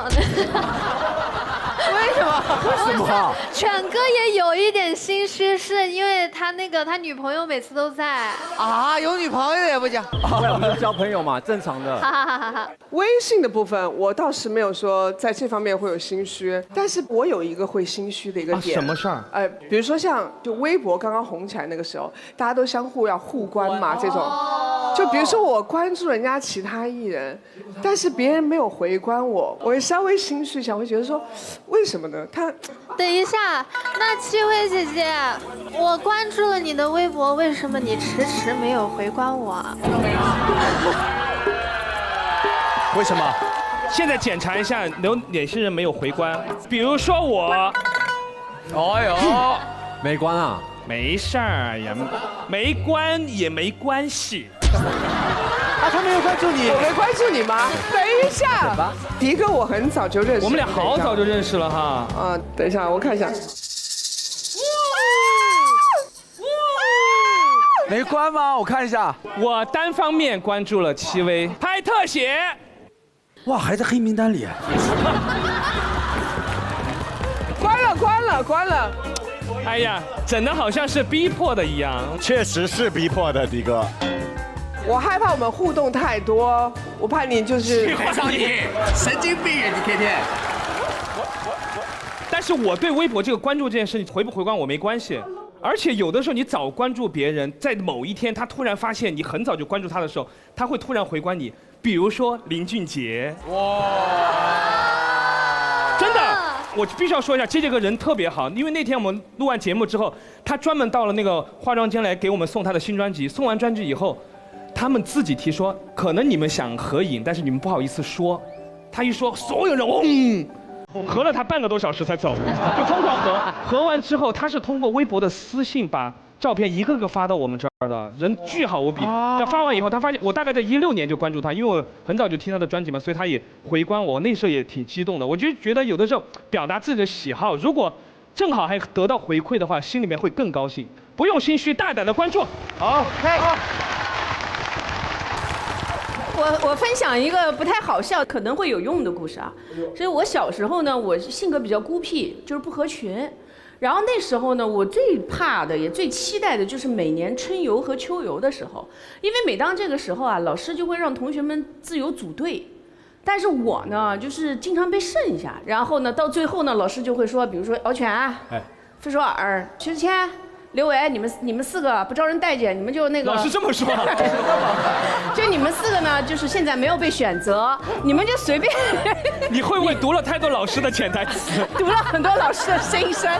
为什么？
为什么？
犬哥也有一点心虚，是因为他女朋友每次都在。
啊，有女朋友也不加。
我们交朋友嘛，正常的。
哈。
微信的部分，我倒是没有说在这方面会有心虚，但是我有一个会心虚的一个点。
什么事儿？
比如说像就微博刚刚红起来那个时候，大家都相互要互关嘛，这种。就比如说我关注人家其他艺人，但是别人没有回关我，我会稍微心虚一下，会觉得说，为什么呢？他。
等一下，那戚薇姐姐，我关注了你的微博，为什么你迟迟没有回关我？
为什么？
现在检查一下有哪些人没有回关，比如说我。
哦哟，没关啊？
没事儿呀，没关也没关系。
啊，他没有关注你，
我没关注你吗？等一下，迪哥我很早就认识，
我们俩好早就认识了哈。
啊，等一下，我看一下。
没关吗？我看一下，
我单方面关注了戚薇，拍特写。
哇，还在黑名单里。
关了。
哎呀，整的好像是逼迫的一样。
确实是逼迫的，迪哥。
我害怕我们互动太多，我怕你就是
配上你，神经病啊！你天天。
但是我对微博这个关注这件事情回不回关我没关系，而且有的时候你早关注别人，在某一天他突然发现你很早就关注他的时候，他会突然回关你。比如说林俊杰，哇，真的，我必须要说一下，杰哥人特别好，因为那天我们录完节目之后，他专门到了那个化妆间来给我们送他的新专辑，送完专辑以后，他们自己提说，可能你们想合影，但是你们不好意思说，他一说，所有人合了他半个多小时才走，就疯狂合完之后，他是通过微博的私信把照片一个个发到我们这儿的，人巨好无比。发完以后，他发现我大概在16年就关注他，因为我很早就听他的专辑嘛，所以他也回关我。那时候也挺激动的，我就觉得有的时候表达自己的喜好，如果正好还得到回馈的话，心里面会更高兴。不用心虚，大胆的关注。
好，
我分享一个不太好笑，可能会有用的故事啊。所以我小时候呢，我性格比较孤僻，就是不合群。然后那时候呢，我最怕的也最期待的就是每年春游和秋游的时候，因为每当这个时候啊，老师就会让同学们自由组队，但是我呢就是经常被剩下。然后呢，到最后呢，老师就会说，比如说敖犬、费首尔、薛之谦、刘维，你们4个不招人待见，你们就那个。
老师这么说。
就你们4个呢，就是现在没有被选择，你们就随便。
你会不会读了太多老师的潜台词？
读了很多老师的心声，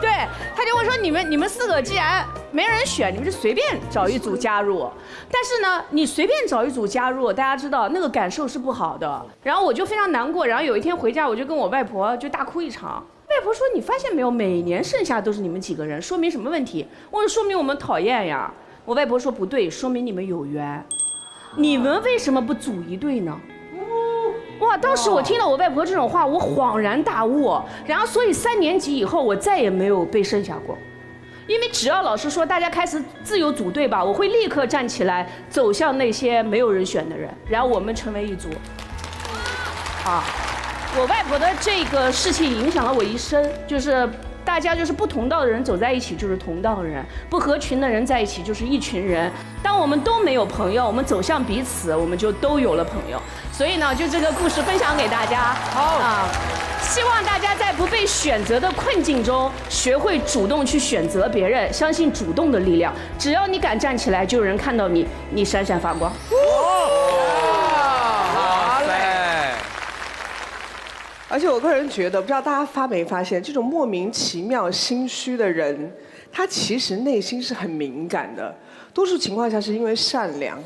对，他就会说你们4个既然没人选，你们就随便找一组加入。但是呢，你随便找一组加入，大家知道那个感受是不好的。然后我就非常难过，然后有一天回家，我就跟我外婆就大哭一场。外婆说：“你发现没有，每年剩下都是你们几个人，说明什么问题？”我说：“说明我们讨厌呀。”我外婆说：“不对，说明你们有缘。你们为什么不组一队呢？”哇！当时我听到我外婆这种话，我恍然大悟。然后，所以3年级以后，我再也没有被剩下过。因为只要老师说大家开始自由组队吧，我会立刻站起来走向那些没有人选的人，然后我们成为一组。啊，我外婆的这个事情影响了我一生，就是大家就是不同道的人走在一起就是同道人，不合群的人在一起就是一群人。当我们都没有朋友，我们走向彼此，我们就都有了朋友。所以呢，就这个故事分享给大家。好啊。希望大家在不被选择的困境中，学会主动去选择别人，相信主动的力量。只要你敢站起来，就有人看到你，你闪闪发光。
好嘞！而且我个人觉得，不知道大家发没发现，这种莫名其妙心虚的人，他其实内心是很敏感的。多数情况下是因为善良，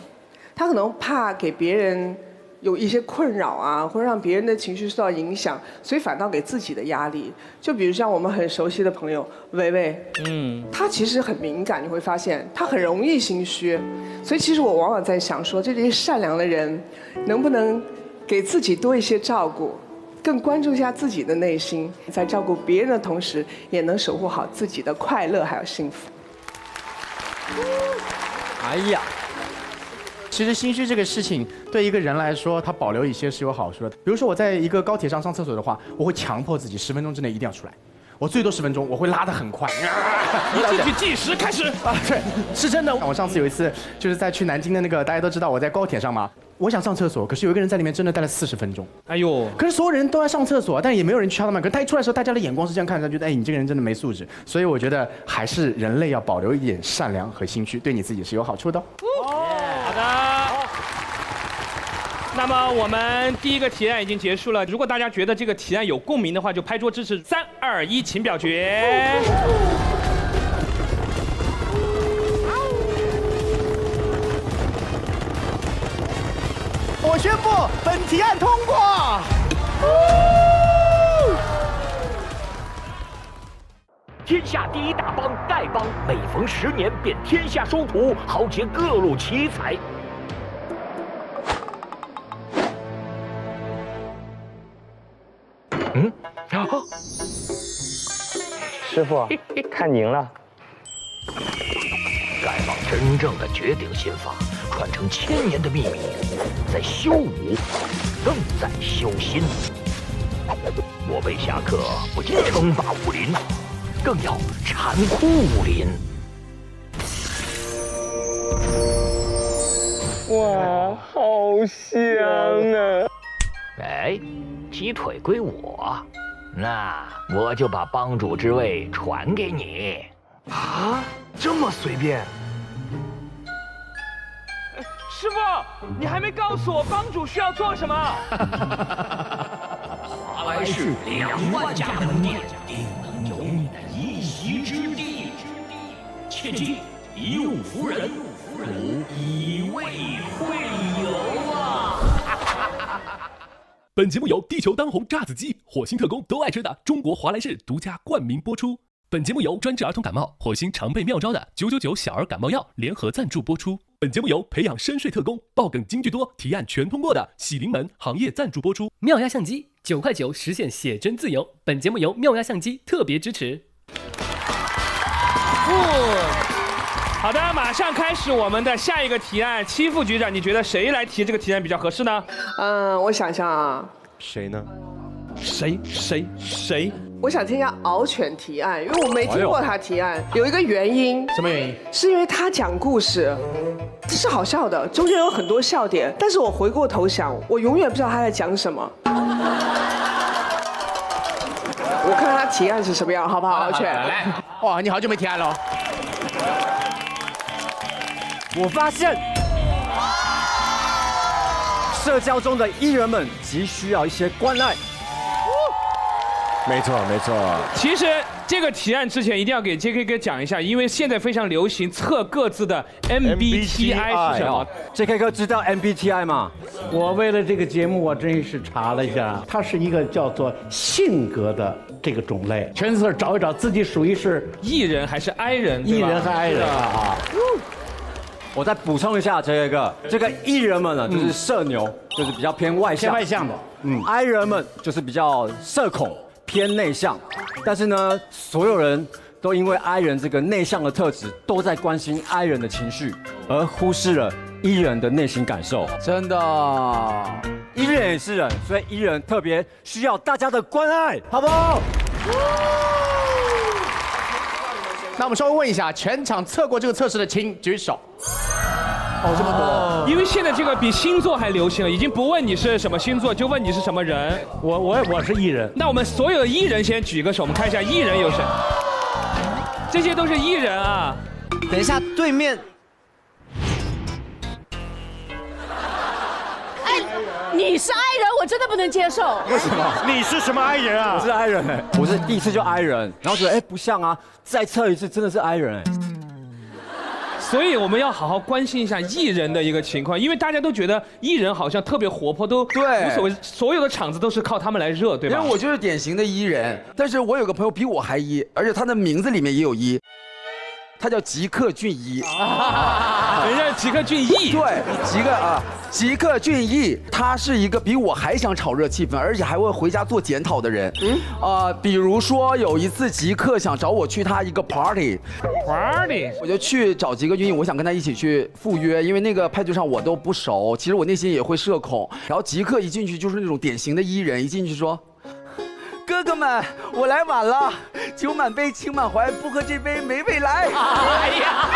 他可能怕给别人有一些困扰啊，或者让别人的情绪受到影响，所以反倒给自己的压力。就比如像我们很熟悉的朋友薇薇，她其实很敏感，你会发现她很容易心虚。所以其实我往往在想说，这些善良的人，能不能给自己多一些照顾，更关注一下自己的内心，在照顾别人的同时，也能守护好自己的快乐还有幸福。
哎呀。其实心虚这个事情对一个人来说，他保留一些是有好处的。比如说我在一个高铁上上厕所的话，我会强迫自己10分钟之内一定要出来，我最多10分钟，我会拉得很快。
一进去计时开始
啊，对，是真的。我上次有一次就是在去南京的那个，大家都知道我在高铁上嘛，我想上厕所，可是有一个人在里面真的待了40分钟。
哎呦！
可是所有人都在上厕所，但也没有人去敲他们。可是他一出来的时候，大家的眼光是这样看着，觉得哎，你这个人真的没素质。所以我觉得还是人类要保留一点善良和心虚，对你自己是有好处的。
好的。那么我们第一个提案已经结束了。如果大家觉得这个提案有共鸣的话，就拍桌支持。3、2、1，请表决。
我宣布本提案通过。
天下第一大帮丐帮，每逢10年便天下收徒，豪杰各路奇才。师傅，看您了。
丐帮真正的绝顶心法，传承1000年的秘密，在修武，更在修心。我辈侠客不仅称霸武林，更要残酷武林。
哇，好香啊！
哎，鸡腿归我，那我就把帮主之位传给你。
啊，这么随便？
师傅，你还没告诉我帮主需要做什么？
华莱士2万家门店，定能有你的一席之地。切记，一物服人，如以味会友啊！
本节目由地球当红炸子鸡、火星特工都爱吃的中国华莱士独家冠名播出。本节目由专治儿童感冒、火星常备妙招的999小儿感冒药联合赞助播出。本节目由培养深邃特工、爆梗金句多、提案全通过的喜临门行业赞助播出。
妙压相机9块9实现写真自由。本节目由妙压相机特别支持。
好的，马上开始我们的下一个提案。戚副局长，你觉得谁来提这个提案比较合适呢？
我想想啊，
谁呢？
谁？
我想听一下敖犬提案，因为我没听过他提案，有一个原因。
什么原因？
是因为他讲故事是好笑的，中间有很多笑点，但是我回过头想，我永远不知道他在讲什么。我看他提案是什么样，好不好？敖犬，
来，哇，你好久没提案了。
我发现，社交中的艺人们急需要一些关爱。
没错。
其实这个提案之前一定要给 JK 哥讲一下，因为现在非常流行测各自的 MBTI 是什么。
JK 哥知道 MBTI 吗？
我为了这个节目，我真是查了一下，它是一个叫做性格的这个种类，全是找一找自己属于是
E 人还是 I 人，E
人和 I 人啊。
我再补充一下，这个艺人们呢，就是社牛，就是比较偏外向
的。
I 人们就是比较社恐，偏内向。但是呢，所有人都因为 I 人这个内向的特质，都在关心 I 人的情绪，而忽视了 E 人的内心感受。
真的
，E 人也是人，所以 E 人特别需要大家的关爱，好不好？
那我们稍微问一下，全场测过这个测试的，请举手。哦，这么多，
因为现在这个比星座还流行了，已经不问你是什么星座，就问你是什么人。
我是艺人。
那我们所有的艺人先举个手，我们看一下艺人有谁。这些都是艺人啊。
等一下，对面。
你是 I 人，我真的不能接受。
为什么？
你是什么 I 人啊？
我是 I 人哎，我是第一次就 I 人，然后觉得不像啊，再测一次真的是 I 人哎。
所以我们要好好关心一下艺人的一个情况，因为大家都觉得艺人好像特别活泼，都
对
无所谓，所有的场子都是靠他们来热，对吧？
因为我就是典型的艺人，但是我有个朋友比我还一，而且他的名字里面也有一。他叫吉克隽一，
人家吉克隽逸，
对，吉克隽逸，他是一个比我还想炒热气氛，而且还会回家做检讨的人。比如说有一次吉克想找我去他一个 party， 我就去找吉克隽逸，我想跟他一起去赴约，因为那个派对上我都不熟，其实我内心也会社恐。然后吉克一进去就是那种典型的艺人，一进去说。哥哥们，我来晚了，酒满杯，情满怀，不喝这杯没未来。哎呀，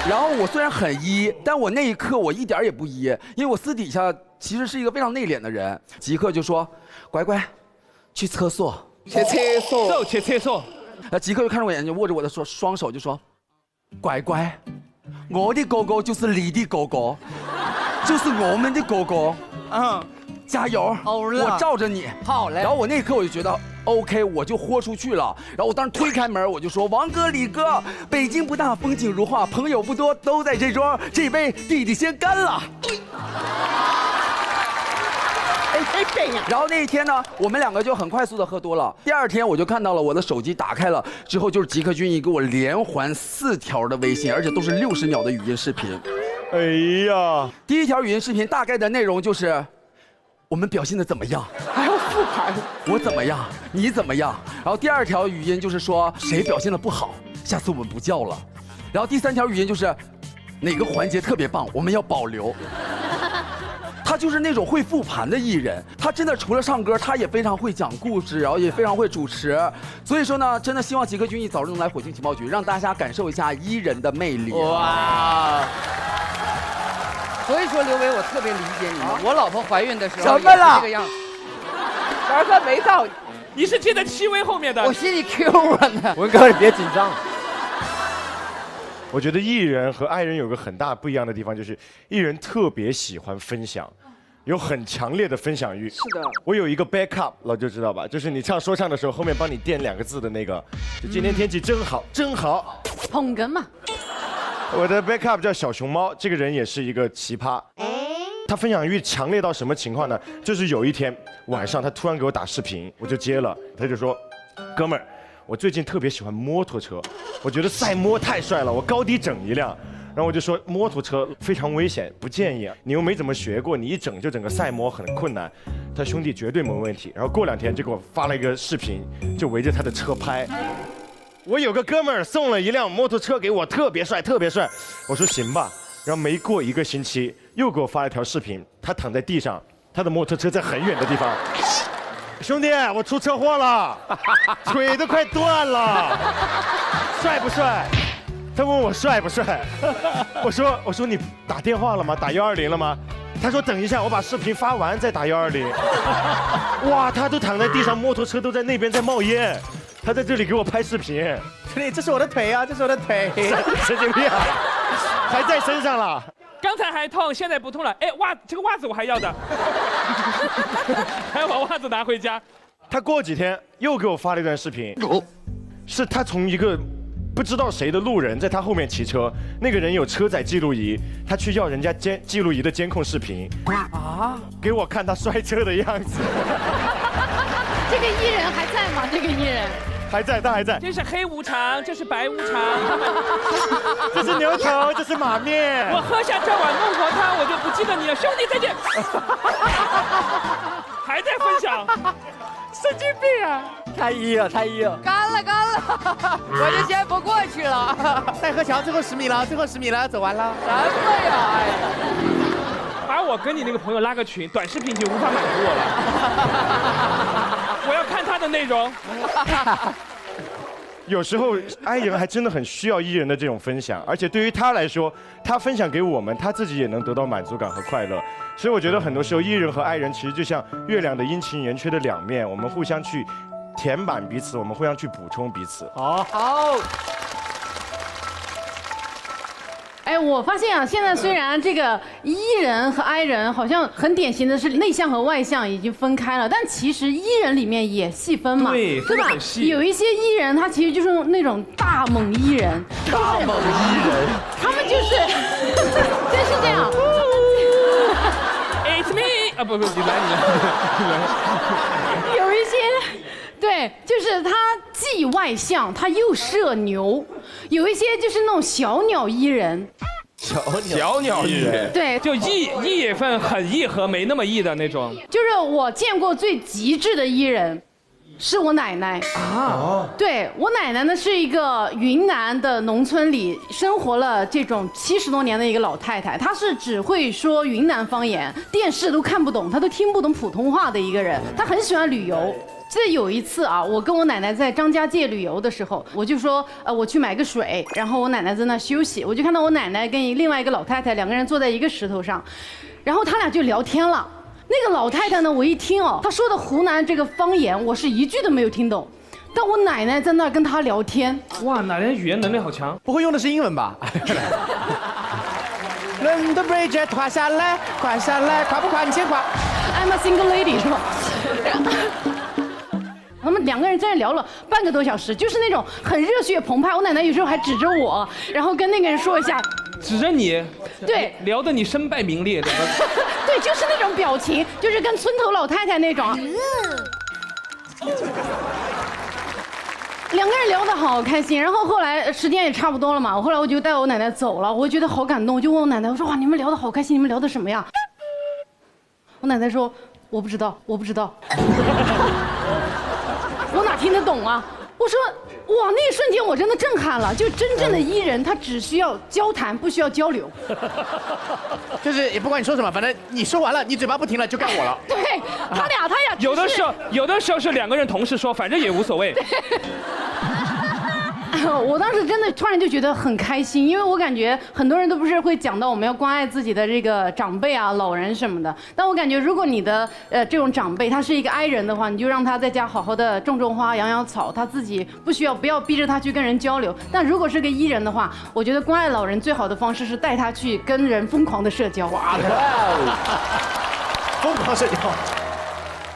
然后我虽然很一，但我那一刻我一点也不一，因为我私底下其实是一个非常内敛的人。吉克就说：“乖乖，去厕所。”
去厕所。
那吉克就看着我眼睛，握着我的双手就说：“乖乖，我的哥哥就是你的哥哥，就是我们的哥哥。”加油！我罩着你。
好嘞。
然后我那一刻我就觉得 OK， 我就豁出去了。然后我当时推开门，我就说：“王哥、李哥，北京不大，风景如画，朋友不多，都在这桌，这杯弟弟先干了。”然后那一天呢，我们两个就很快速的喝多了。第二天我就看到了我的手机打开了之后，就是吉克隽逸给我连环4条的微信，而且都是60秒的语音视频。
哎呀，
第一条语音视频大概的内容就是。我们表现的怎么样？
还要复复盘。
我怎么样？你怎么样？然后第2条语音就是说谁表现的不好，下次我们不叫了。然后第3条语音就是哪个环节特别棒，我们要保留。他就是那种会复盘的艺人，他真的除了唱歌，他也非常会讲故事，然后也非常会主持。所以说呢，真的希望吉克隽逸早日能来火星情报局，让大家感受一下艺人的魅力。哇！
所以说刘维，我特别理解你们。我老婆怀孕的时候
什么了？
这个样。
儿哥没到，
你是接在戚薇后面的。
我心里 Q 了呢。
文哥，你别紧张。我觉得艺人和爱人有个很大不一样的地方，就是艺人特别喜欢分享，有很强烈的分享欲。
是的，
我有一个 backup， 老就知道吧，就是你唱说唱的时候，后面帮你垫2个字的那个，就今天天气真好，真好。
捧哏嘛。
我的 backup 叫小熊猫，这个人也是一个奇葩。他分享欲强烈到什么情况呢？就是有一天晚上，他突然给我打视频，我就接了，他就说：“哥们儿。”我最近特别喜欢摩托车，我觉得赛摩太帅了，我高低整一辆。然后我就说摩托车非常危险，不建议啊，你又没怎么学过，你一整就整个赛摩很困难。他兄弟绝对没问题。然后过2天就给我发了一个视频，就围着他的车拍。我有个哥们儿送了一辆摩托车给我，特别帅，特别帅。我说行吧。然后没过1个星期，又给我发了一条视频，他躺在地上，他的摩托车在很远的地方。兄弟，我出车祸了，腿都快断了，帅不帅？他问我帅不帅，我说你打电话了吗？打120了吗？他说等一下，我把视频发完再打120。哇，他都躺在地上，摩托车都在那边在冒烟，他在这里给我拍视频。
兄弟，这是我的腿啊，这是我的腿，
神经病，还在身上了。
刚才还痛，现在不痛了。哎，这个袜子我还要的，还要把袜子拿回家。
他过几天又给我发了一段视频，是他从一个不知道谁的路人在他后面骑车，那个人有车载记录仪，他去要人家记录仪的监控视频，给我看他摔车的样子。
这个艺人还在吗？这个艺人。
还在，他还在。
这是黑无常，这是白无常，
这是牛头，这是马面。
我喝下这碗孟婆汤，我就不记得你了，兄弟再见。还在分享，神经病啊！
太一了，太一了。
干了，我就先不过去了。
奈何桥最后10米了，最后10米了，走完了。
什么呀？哎呀！
把我跟你那个朋友拉个群，短视频就无法满足我了。我要看他的内容。
有时候爱人还真的很需要艺人的这种分享，而且对于他来说，他分享给我们，他自己也能得到满足感和快乐。所以我觉得很多时候，艺人和爱人其实就像月亮的阴晴圆缺的2面，我们互相去填满彼此，我们互相去补充彼此。
好。
哎，我发现啊，现在虽然这个艺人和I人好像很典型的是内向和外向已经分开了，但其实艺人里面也细分嘛，
对
吧？有一些艺人他其实就是那种大猛艺人，
大猛艺人，
他们就是这样。
It's me 啊，不，你来。
有一些。对，就是他既外向，他又社牛，有一些就是那种小鸟艺人。
小鸟艺人，对，就艺也分很艺和没那么艺的那种。
就是我见过最极致的艺人，是我奶奶啊。对，我奶奶呢是一个云南的农村里生活了这种70多年的一个老太太，她是只会说云南方言，电视都看不懂，她都听不懂普通话的一个人。她很喜欢旅游。这有一次啊，我跟我奶奶在张家界旅游的时候，我就说我去买个水，然后我奶奶在那休息，我就看到我奶奶跟另外一个老太太2个人坐在一个石头上，然后他俩就聊天了。那个老太太呢，我一听她说的湖南这个方言，我是一句都没有听懂，但我奶奶在那跟她聊天。
哇，奶奶语言能力好强，
不会用的是英文吧？人的 bridge 跨下来，跨下来，跨不跨你先跨。
I'm a single lady 是吧？他们2个人在那聊了半个多小时，就是那种很热血澎湃。我奶奶有时候还指着我，然后跟那个人说一下，
指着你，
对，
聊得你身败名裂，
对，就是那种表情，就是跟村头老太太那种。2个人聊得好开心，然后后来时间也差不多了嘛，后来我就带我奶奶走了，我觉得好感动，我就问我奶奶，我说哇，你们聊得好开心，你们聊的什么呀？我奶奶说，我不知道，我不知道。我哪听得懂啊？我说，哇，那一瞬间我真的震撼了。就真正的艺人，他只需要交谈，不需要交流。
就是也不管你说什么，反正你说完了，你嘴巴不停了，就该我了。
对他俩
有的时候是2个人同时说，反正也无所谓。
我当时真的突然就觉得很开心，因为我感觉很多人都不是会讲到我们要关爱自己的这个长辈啊、老人什么的。但我感觉如果你的这种长辈他是一个 I 人的话，你就让他在家好好的种花、养草，他自己不要逼着他去跟人交流。但如果是个 E 人的话，我觉得关爱老人最好的方式是带他去跟人疯狂的社交。哇，
疯狂社交。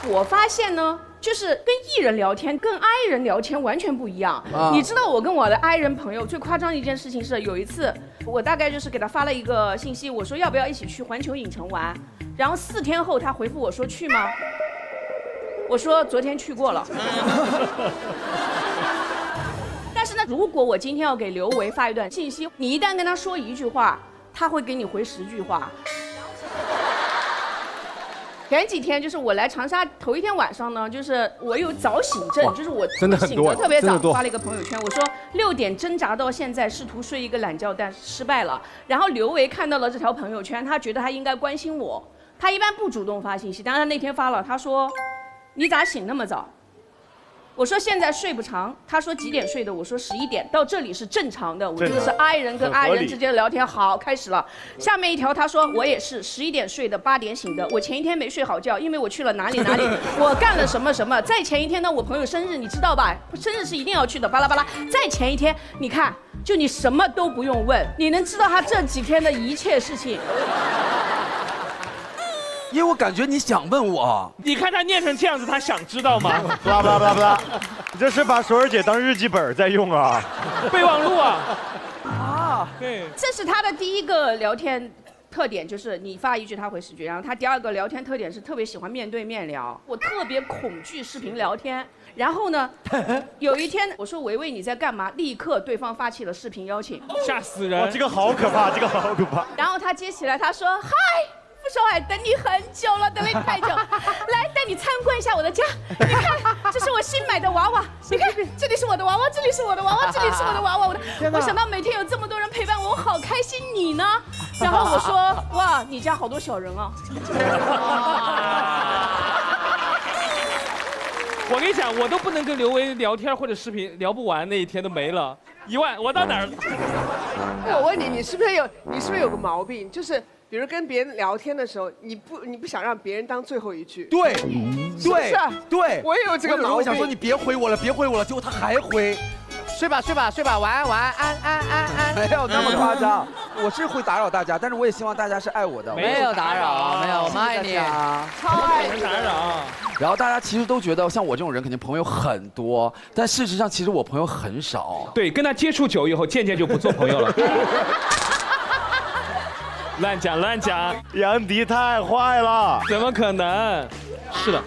我发现呢，就是跟艺人聊天跟 I 人聊天完全不一样。你知道我跟我的 I 人朋友最夸张的一件事情是，有一次我大概就是给他发了一个信息，我说要不要一起去环球影城玩，然后4天后他回复我说去吗？我说昨天去过了。但是呢，如果我今天要给刘维发一段信息，你一旦跟他说1句话，他会给你回10句话。前几天就是我来长沙头一天晚上呢，就是我有早醒症，就是我醒得特别早，发了一个朋友圈，我说6点挣扎到现在，试图睡一个懒觉，但失败了。然后刘维看到了这条朋友圈，他觉得他应该关心我，他一般不主动发信息，但是他那天发了，他说你咋醒那么早？我说现在睡不长，他说几点睡的？我说11点，到这里是正常的。我这个是 I 人跟 I 人之间的聊天，好，开始了。下面一条他说我也是11点睡的，8点醒的。我前一天没睡好觉，因为我去了哪里，我干了什么。再前一天呢，我朋友生日，你知道吧？生日是一定要去的，巴拉巴拉。再前一天，你看，就你什么都不用问，你能知道他这几天的一切事情。
因为我感觉你想问我，
你看他念成这样子，他想知道吗？
不啦，你这是把索儿姐当日记本在用啊？
备忘录啊？
啊，对，这是他的第一个聊天特点，就是你发1句他回10句。然后他第2个聊天特点是特别喜欢面对面聊，我特别恐惧视频聊天。然后呢，有一天我说维维你在干嘛？立刻对方发起了视频邀请，
吓死人！
这个好可怕，这个好可怕。
然后他接起来，他说嗨。傅首尔，等你很久了，等了你太久，来带你参观一下我的家。你看，这是我新买的娃娃，你看这里是我的娃娃，这里是我的娃娃，这里是我的娃娃。我想到每天有这么多人陪伴我，我好开心。你呢？然后我说，哇，你家好多小人啊。
我跟你讲，我都不能跟刘维聊天或者视频，聊不完，那一天都没了。1万，我到哪儿？
我问你，你是不是有个毛病，就是？比如跟别人聊天的时候，你不想让别人当最后一句。
对，
是不是？
对，
我也有这个毛病。
我想说你别回我了，结果他还回。
睡吧，晚安。
没有那么夸张，我是会打扰大家，但是我也希望大家是爱我的。
没有打扰，没有，我们爱你，
超爱你。打扰。
然后大家其实都觉得像我这种人肯定朋友很多，但事实上其实我朋友很少。
对，跟他接触久以后，渐渐就不做朋友了。乱讲，
杨迪太坏了，
怎么可能？是的。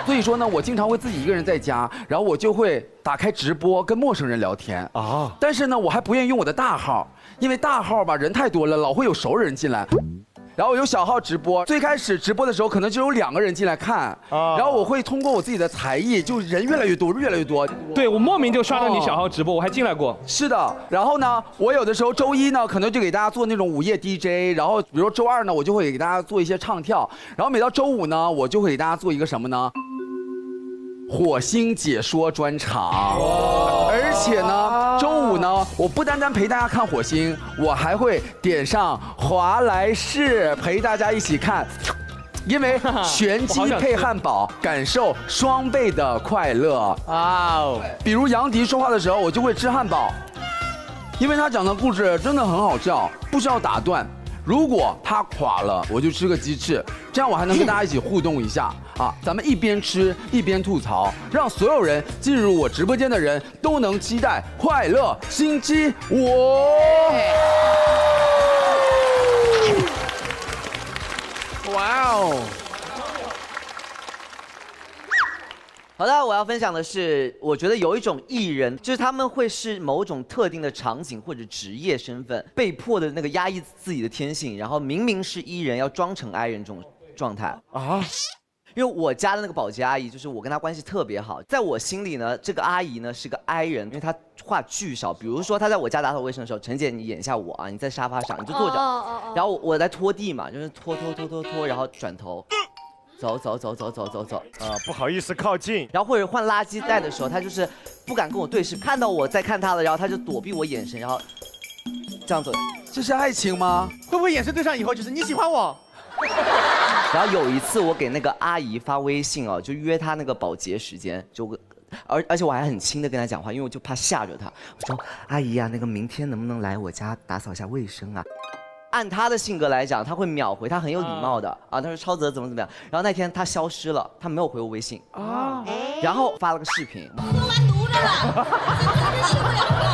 所以说呢，我经常会自己一个人在家，然后我就会打开直播跟陌生人聊天啊。但是呢，我还不愿意用我的大号，因为大号吧人太多了，老会有熟人进来。然后有小号直播，最开始直播的时候可能就有2个人进来看，然后我会通过我自己的才艺，就人越来越多。
对，我莫名就刷到你小号直播，我还进来过。
是的，然后呢，我有的时候周一呢，可能就给大家做那种午夜 DJ， 然后比如说周2呢，我就会给大家做一些唱跳，然后每到周5呢，我就会给大家做一个什么呢？火星解说专场，而且呢，周5呢，我不单单陪大家看火星，我还会点上华莱士陪大家一起看，因为全鸡配汉堡，感受双倍的快乐啊！比如杨迪说话的时候，我就会吃汉堡，因为他讲的故事真的很好笑，不需要打断。如果他垮了，我就吃个鸡翅，这样我还能跟大家一起互动一下啊！咱们一边吃一边吐槽，让所有人进入我直播间的人都能期待快乐星期五。
哇哦！好的，我要分享的是，我觉得有一种艺人，就是他们会是某种特定的场景或者职业身份，被迫的那个压抑自己的天性，然后明明是艺人，要装成 I 人这种状态啊。因为我家的那个保洁阿姨，就是我跟她关系特别好，在我心里呢，这个阿姨呢是个 I 人，因为她话巨少。比如说她在我家打扫卫生的时候，陈姐你演一下我啊，你在沙发上你就坐着，然后我在拖地嘛，就是拖，然后转头。走，
不好意思靠近。
然后或者换垃圾袋的时候，他就是不敢跟我对视，看到我在看他了，然后他就躲避我眼神，然后这样走。
这是爱情吗？
会不会眼神对上以后就是你喜欢我？
然后有一次我给那个阿姨发微信哦，就约她那个保洁时间，而且我还很轻的跟她讲话，因为我就怕吓着她。我说阿姨啊，那个明天能不能来我家打扫一下卫生啊？按他的性格来讲，他会秒回，他很有礼貌的啊。他说超泽怎么样，然后那天他消失了，他没有回我微信啊，然后发了个视频。我都完犊子了，我真是受不了了，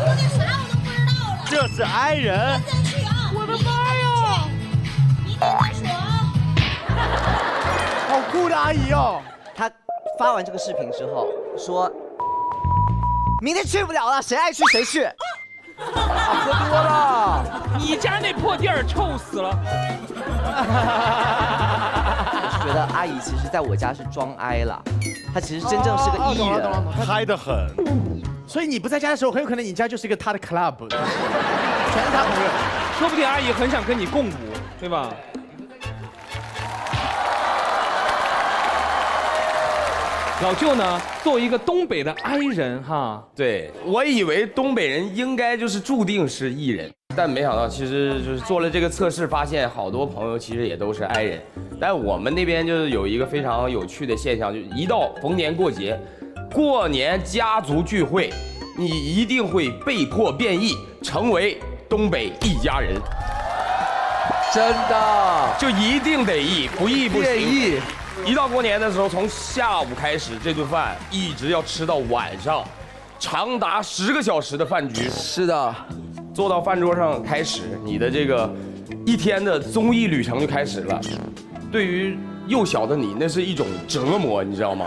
我连啥我都不知道了。
这是爱人。
我的妈呀！明天再说啊。
好酷的阿姨哦。
他发完这个视频之后说，明天去不了了，谁爱去谁去。
喝多了，
你家那破地儿臭死了。
我是觉得阿姨其实在我家是装哀了，她其实真正是个艺人，
嗨得很。
所以你不在家的时候，很有可能你家就是一个他的 club， 全是他朋友，
说不定阿姨很想跟你共舞，对吧？老舅呢，作为一个东北的哀人哈，
对我以为东北人应该就是注定是艺人，但没想到其实就是做了这个测试，发现好多朋友其实也都是哀人。但我们那边就是有一个非常有趣的现象，就一到逢年过节，过年家族聚会，你一定会被迫变异，成为东北一家人。
真的，
就一定得异，不异不行。
变异。
一到过年的时候，从下午开始，这顿饭一直要吃到晚上，长达10个小时的饭局。
是的，
坐到饭桌上开始，你的这个一天的综艺旅程就开始了。对于幼小的你，那是一种折磨，你知道吗？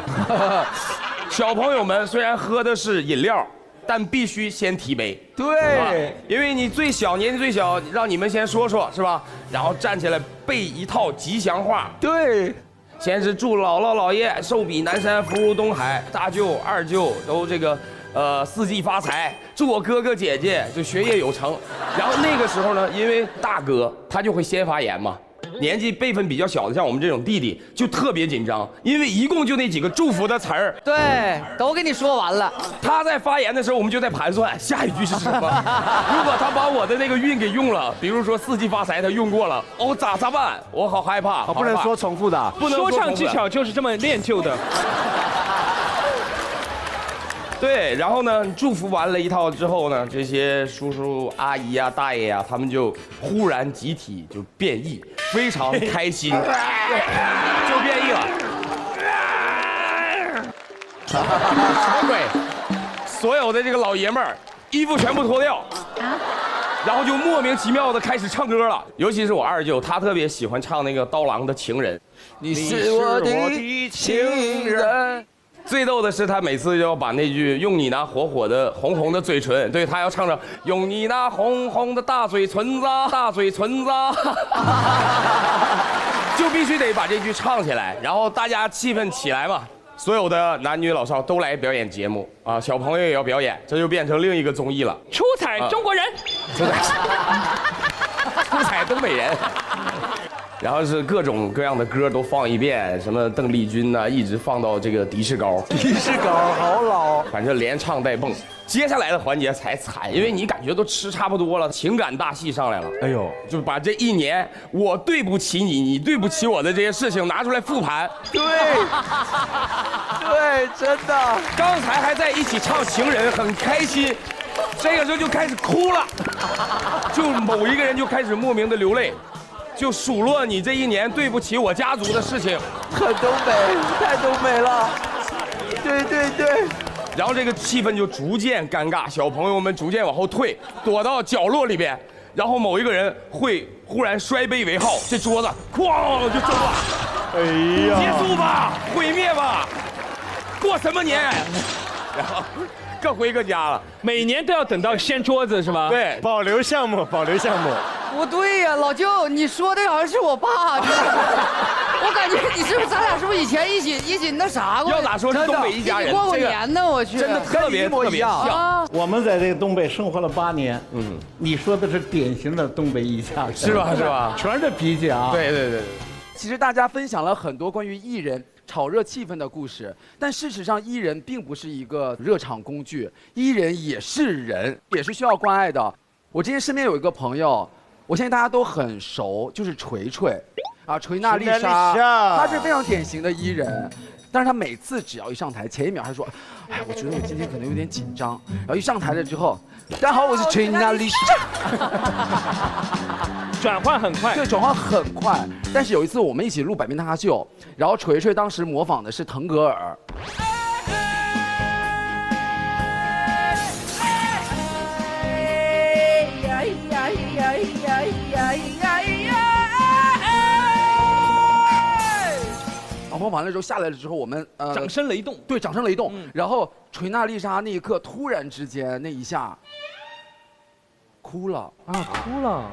小朋友们虽然喝的是饮料，但必须先提杯。
对，
因为你最小，年纪最小，让你们先说说，是吧？然后站起来背一套吉祥话。
对。
先是祝姥姥姥爷寿比南山，福如东海，大舅二舅都这个4季发财，祝我哥哥姐姐就学业有成。然后那个时候呢，因为大哥他就会先发言嘛，年纪辈分比较小的，像我们这种弟弟就特别紧张，因为一共就那几个祝福的词儿，
对，都给你说完了。
他在发言的时候，我们就在盘算下一句是什么。如果他把我的那个运给用了，比如说4季发财他用过了，哦咋办？我好害怕。
不能说重复的，
不能
说唱技巧就是这么练就的。
对，然后呢，祝福完了一套之后呢，这些叔叔阿姨啊、大爷啊，他们就忽然集体就变异，非常开心，就变异了。什么鬼？所有的这个老爷们儿衣服全部脱掉，然后就莫名其妙的开始唱歌了。尤其是我二舅，他特别喜欢唱那个刀郎的《情人》，
你是我的情人。
最逗的是，他每次就要把那句"用你那红红的嘴唇"，对他要唱着"用你那红红的大嘴唇子，大嘴唇子"，就必须得把这句唱起来，然后大家气氛起来嘛。所有的男女老少都来表演节目啊，小朋友也要表演，这就变成另一个综艺了。
出彩中国人，
出彩东北人。然后是各种各样的歌都放一遍，什么邓丽君呐，一直放到这个迪士高。
迪士高好老，
反正连唱带蹦。接下来的环节才惨，因为你感觉都吃差不多了，情感大戏上来了。哎呦，就把这一年我对不起你，你对不起我的这些事情拿出来复盘。
对，对，真的。
刚才还在一起唱《情人》，很开心，这个时候就开始哭了，就某一个人就开始莫名的流泪。就数落你这一年对不起我家族的事情，
很东北，太东北了。对对对，
然后这个气氛就逐渐尴尬，小朋友们逐渐往后退，躲到角落里边，然后某一个人会忽然摔杯为号，这桌子哐就崩了。哎呀，结束吧，毁灭吧，过什么年？然后各回各家了。
每年都要等到掀桌子是吧？
对，
保留项目，保留项目。
不对呀，老舅，你说的好像是我爸。我感觉你是不是咱俩是不是以前一起那啥过？
要咋说是东北一家人，
过过年呢，我去，
真的特别像。
我们在这个东北生活了8年，你说的是典型的东北一家人，
是吧？
全是脾气啊。
对。
其实大家分享了很多关于艺人炒热气氛的故事，但事实上艺人并不是一个热场工具，艺人也是人，也是需要关爱的。我之前身边有一个朋友，我相信大家都很熟，就是锤锤，啊，锤娜丽莎，她是非常典型的艺人。但是她每次只要一上台，前一秒还说，哎，我觉得我今天可能有点紧张，然后一上台了之后，大家好，我是锤娜丽莎。
转换很快，
对，转换很快。但是有一次我们一起录《百变大咖秀》，然后锤锤当时模仿的是腾格尔。模仿完了之后下来了之后，我们
掌声雷动，
对，掌声雷动。然后锤娜丽莎那一刻突然之间那一下哭了啊，
哭了。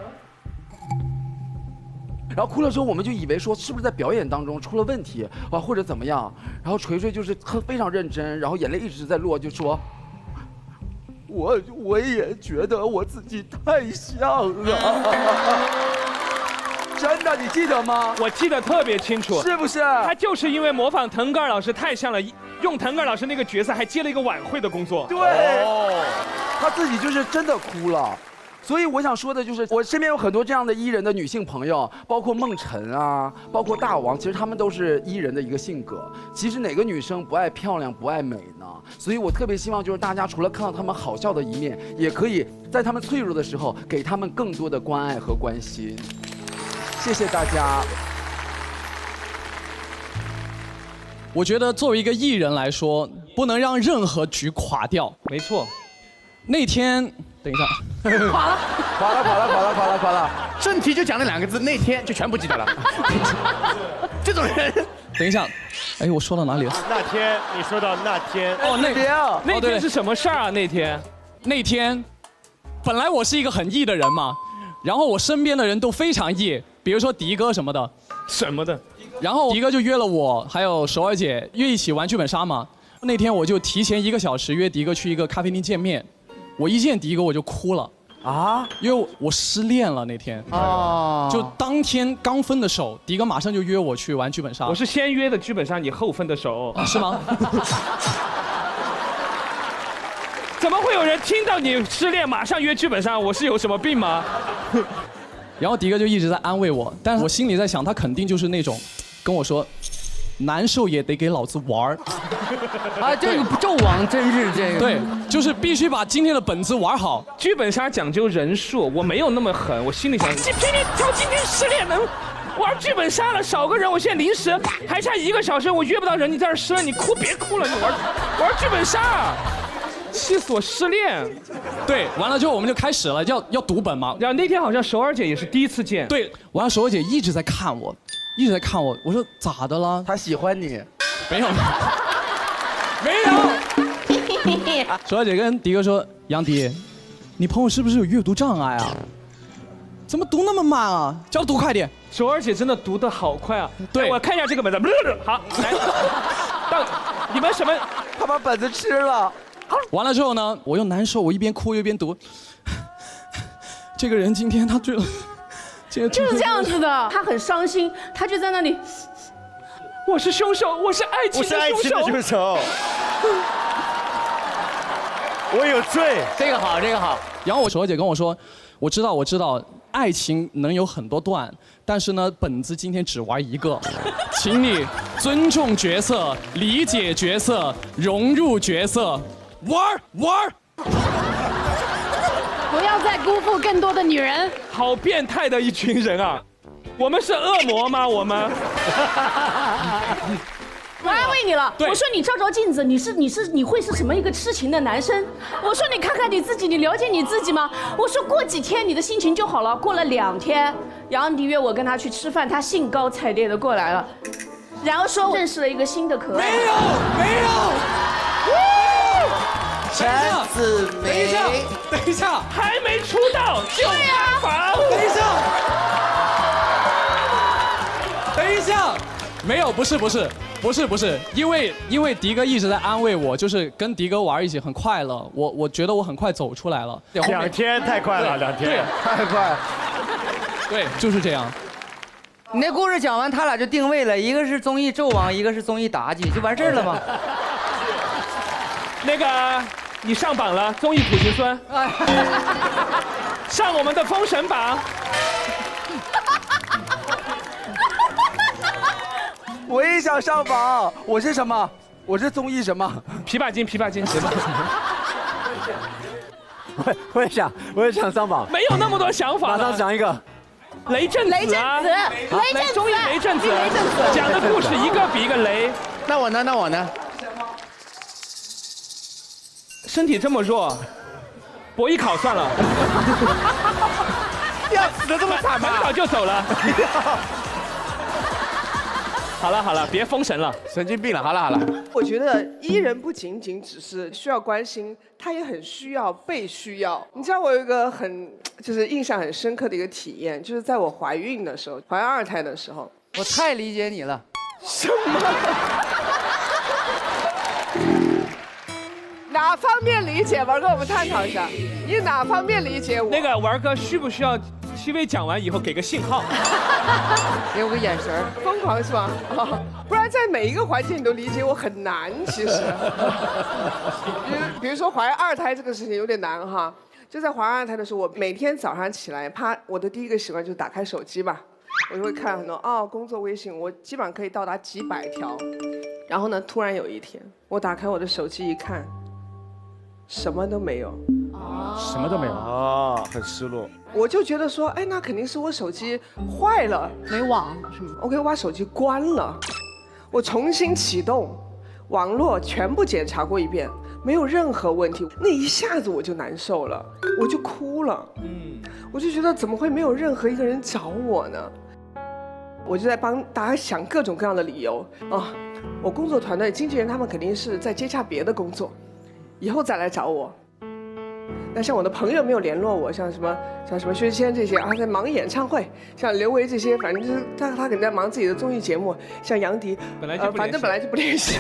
然后哭了之后，我们就以为说是不是在表演当中出了问题啊，或者怎么样。然后锤锤就是非常认真，然后眼泪一直在落，就说：“我也觉得我自己太像了。”真的，你记得吗？
我记得特别清楚，
是不是？
他就是因为模仿腾格尔老师太像了，用腾格尔老师那个角色还接了一个晚会的工作。
对，他自己就是真的哭了。所以我想说的就是，我身边有很多这样的艺人的女性朋友，包括梦辰啊，包括大王，其实他们都是艺人的一个性格。其实哪个女生不爱漂亮、不爱美呢？所以我特别希望就是大家除了看到他们好笑的一面，也可以在他们脆弱的时候给他们更多的关爱和关心。谢谢大家。
我觉得作为一个艺人来说，不能让任何局垮掉。
没错。
那天，等一下，
垮了。
正题就讲了2个字，那天就全部记得了。这种人，
等一下，哎，我说到哪里了？
那天，你说到那天。
哦，
那天是什么事儿啊？那
天，本来我是一个很 E 的人嘛，然后我身边的人都非常 E。比如说迪哥什么的，然后迪哥就约了我，还有首尔姐约一起玩剧本杀嘛。那天我就提前1个小时约迪哥去一个咖啡厅见面，我一见迪哥我就哭了啊，因为我失恋了那天啊，就当天刚分的手，迪哥马上就约我去玩剧本杀。
我是先约的剧本杀，你后分的手
啊？是吗？
怎么会有人听到你失恋马上约剧本杀？我是有什么病吗？
然后迪哥就一直在安慰我，但是我心里在想，他肯定就是那种，跟我说，难受也得给老子玩儿。
啊，这个纣王真是这个。
对，就是必须把今天的本子玩好。
剧本杀讲究人数，我没有那么狠，我心里想，偏偏挑今天失恋能玩剧本杀了，少个人，我现在临时还差1个小时，我约不到人，你在这失恋，你哭别哭了，你玩剧本杀。气死我！失恋，
对，完了之后我们就开始了，要读本嘛。
然后那天好像首尔姐也是第一次见，
对，完了首尔姐一直在看我，我说咋的了？
她喜欢你？
没有，首尔姐跟迪哥说，杨迪，你朋友是不是有阅读障碍啊？怎么读那么慢啊？叫他读快点。
首尔姐真的读得好快啊！对，我看一下这个本子，好，来，到你们什么？
他把本子吃了。
完了之后呢，我又难受，我一边哭一边读。这个人今天他醉了，
就是这样子的，他很伤心，他就在那里。
我是凶手，我是爱情的凶手。
我有罪。
这个好。
然后我首尔姐跟我说，我知道，爱情能有很多段，但是呢，本子今天只玩1个，请你尊重角色，理解角色，融入角色。玩！
不要再辜负更多的女人。
好变态的一群人啊！我们是恶魔吗？我们？
我安慰你了，我说你照照镜子，你会是什么一个痴情的男生？我说你看看你自己，你了解你自己吗？我说过几天你的心情就好了。过了2天，杨迪约我跟他去吃饭，他兴高采烈的过来了，然后说认识了一个新的可爱。
没有。
陈子明。
等一下，
还没出道就塌房。
等一下，没有，不是，因为迪哥一直在安慰我，就是跟迪哥玩一起很快乐，我觉得我很快走出来了。
2天太快了，2天
对，
太快了。
对，就是这样。
你那故事讲完，他俩就定位了，一个是综艺纣王，一个是综艺妲己，就完事儿了吗？
那个，你上榜了，综艺土行孙，上我们的封神榜。
我也想上榜，我是什么？我是综艺什么？
琵琶精。
我也想上榜。
没有那么多想法。
马上讲一个。
雷震子，综艺雷震子，讲的故事一个比一个雷。
那我呢？
身体这么弱，博艺考算了。
要死的这么惨吗？
很早就走了。好了，别封神了，
神经病了。好了。
我觉得艺人不仅仅只是需要关心，他也很需要被需要。你知道我有一个就是印象很深刻的一个体验，就是在我怀孕的时候，怀2胎的时候，
我太理解你了。
什么？哪方面理解？玩哥，我们探讨一下，你哪方面理解我？
那个玩哥需不需要戚薇讲完以后给个信号？
给我个眼神，
疯狂是吧？不然在每一个环节你都理解我很难，其实。比如说怀2胎这个事情有点难哈，就在怀2胎的时候，我每天早上起来，我的第一个习惯就是打开手机吧，我就会看很多工作微信，我基本上可以到达几百条。然后呢，突然有一天，我打开我的手机一看，什么都没有。
什么都没有很失落。
我就觉得说，哎，那肯定是我手机坏了，
没网是吗？
我给我把手机关了，我重新启动，网络全部检查过一遍，没有任何问题。那一下子我就难受了，我就哭了。我就觉得怎么会没有任何一个人找我呢？我就在帮大家想各种各样的理由啊。我工作团队经纪人他们肯定是在接洽别的工作，以后再来找我。那像我的朋友没有联络我，像什么薛之谦这些在忙演唱会，像刘维这些，反正就是他可能在忙自己的综艺节目，像杨迪，反正本来就不联系。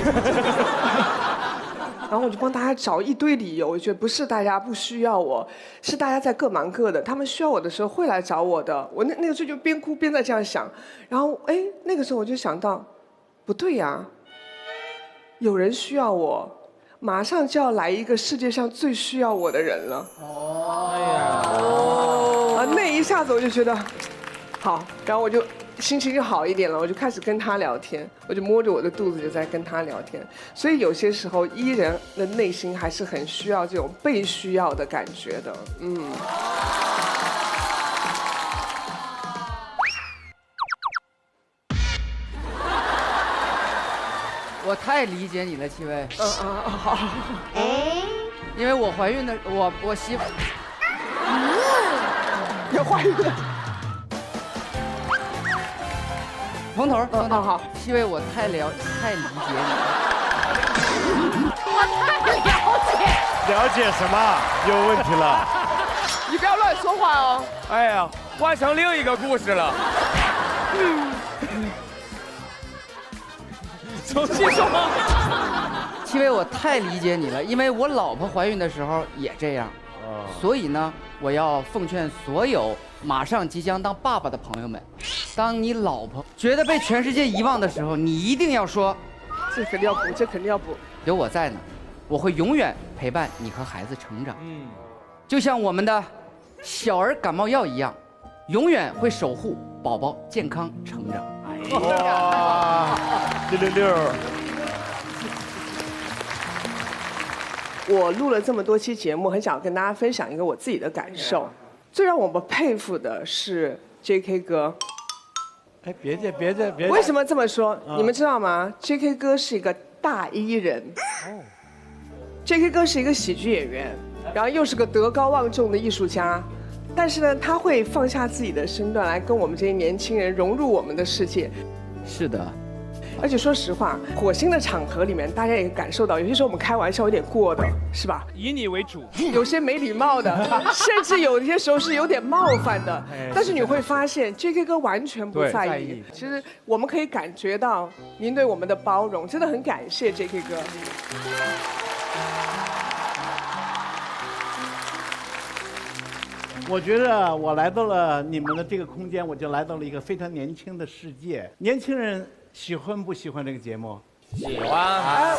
然后我就帮大家找一堆理由，我觉得不是大家不需要我，是大家在各忙各的，他们需要我的时候会来找我的。我那个时候就边哭边在这样想，然后那个时候我就想到，不对呀，有人需要我。马上就要来一个世界上最需要我的人了。那一下子我就觉得好，然后我就心情就好一点了，我就开始跟他聊天，我就摸着我的肚子就在跟他聊天。所以有些时候艺人的内心还是很需要这种被需要的感觉的。
我太理解你了，戚薇。
好。
因为我怀孕的，我媳妇。
要怀孕了。
蓬头，
好。
戚薇，我太理解你了。
了解什么？有问题了。
你不要乱说话哦。
哎呀，换成另一个故事了。
重新说。
戚薇，我太理解你了，因为我老婆怀孕的时候也这样，所以呢，我要奉劝所有马上即将当爸爸的朋友们，当你老婆觉得被全世界遗忘的时候，你一定要说，
这肯定要补，这肯定要补，
有我在呢，我会永远陪伴你和孩子成长，就像我们的小儿感冒药一样，永远会守护宝宝健康成长。
哇，666。
我录了这么多期节目，很想跟大家分享一个我自己的感受。最让我们佩服的是 JK 哥。
别介。
为什么这么说？你们知道吗 ？JK 哥是一个大艺人。JK 哥是一个喜剧演员，然后又是个德高望重的艺术家。但是呢，他会放下自己的身段来跟我们这些年轻人融入我们的世界。
是的，
而且说实话，火星的场合里面，大家也感受到，有些时候我们开玩笑有点过的，是吧？
以你为主，
有些没礼貌的，甚至有些时候是有点冒犯的。但是你会发现 ，JK 哥完全不在意。其实我们可以感觉到您对我们的包容，真的很感谢 JK 哥。
我觉得我来到了你们的这个空间，我就来到了一个非常年轻的世界。年轻人喜欢不喜欢这个节目？
喜欢。哎，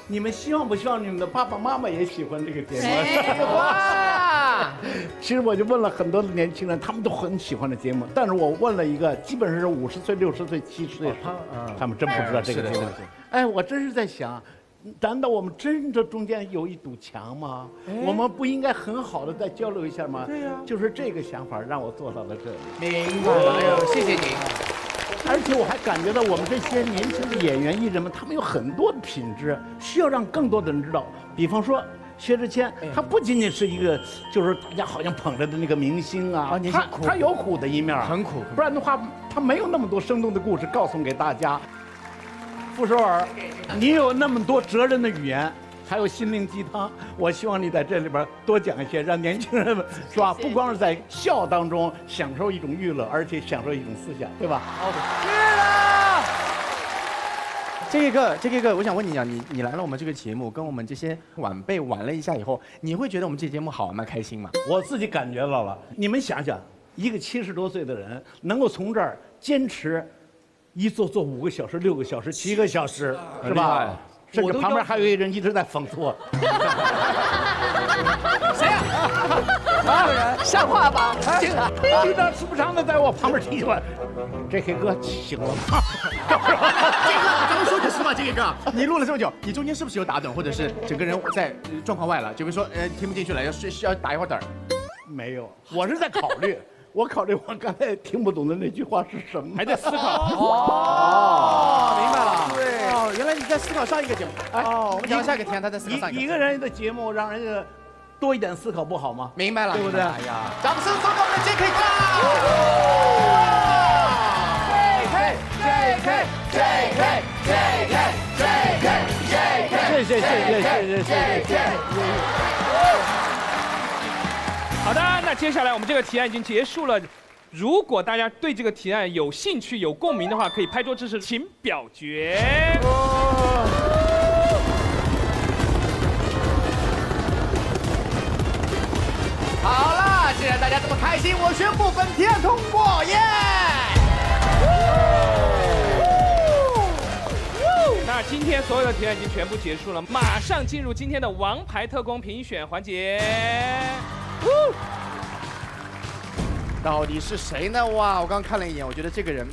你们希望不希望你们的爸爸妈妈也喜欢这个节目？
喜欢。
其实我就问了很多的年轻人，他们都很喜欢这节目。但是我问了一个，基本上是50岁、60岁、70岁，他们真不知道这个节目。哎，我真是在想。难道我们真的中间有一堵墙吗？我们不应该很好的再交流一下吗？对呀，就是这个想法让我做到了这里。
明白了，哎呦，谢谢你。
而且我还感觉到我们这些年轻的演员艺人们，他们有很多的品质，需要让更多的人知道。比方说薛之谦，他不仅仅是一个就是大家好像捧着的那个明星啊，他有苦的一面，
很苦，
不然的话他没有那么多生动的故事告诉给大家。傅首尔，你有那么多哲人的语言，还有心灵鸡汤，我希望你在这里边多讲一些，让年轻人们是吧？不光是在笑当中享受一种娱乐，而且享受一种思想，对吧？好的。
是了。JK 哥，我想问你啊，你来了我们这个节目，跟我们这些晚辈玩了一下以后，你会觉得我们这节目好玩吗？开心吗？
我自己感觉到了。你们想想，一个70多岁的人能够从这儿坚持。一坐5个小时、6个小时、7个小时，是吧？甚至旁边还有一个人一直在讽刺我。
谁呀？像话吧？
经常时不常的在我旁边提醒我，JK 哥醒了吗
？JK 哥，咱们说句实话，JK 哥，你录了这么久，你中间是不是有打盹，或者是整个人在状况外了？就比如说，听不进去了，要打一会儿盹。
没有，我是在考虑。我考虑我刚才听不懂的那句话是什么，
还在思考。
明白了。对。哦，原来你在思考上一个节目。哦，我们讲下一个天，他在思考上一个。
一个人的节目让人家多一点思考不好吗？
明白了，
对不对？
哎呀，掌声送给我们的 JK
哥。谢谢。
好的，那接下来我们这个提案已经结束了。如果大家对这个提案有兴趣、有共鸣的话，可以拍桌支持，请表决。
好了，既然大家这么开心，我宣布本提案通过，耶！
那今天所有的提案已经全部结束了，马上进入今天的王牌特工评选环节。
到底是谁呢？哇，我刚看了一眼，我觉得这个人，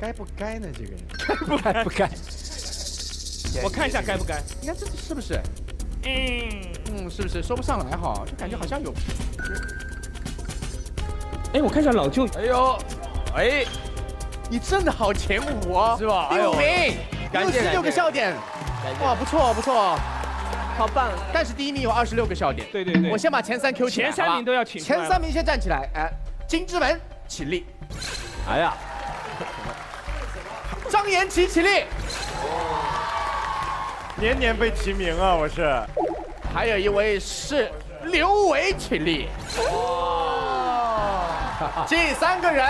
该不该呢？这个人该不该？
我看一下该不该。
你看这是不是？是不是说不上来哈？就感觉好像有。
哎，我看一下老舅。
哎呦，哎，你真的好前无哦，
是吧？
第5名，66个笑点，哇，不错不错。好棒！但是第1名有26个笑点。
对对对，
我先把前3 Q 起来。
前3名都要请。
前3名先站起来，金志文起立。
哎呀，
张延琪起立。
年年被提名啊，我是。
还有一位是刘维起立。这3个人，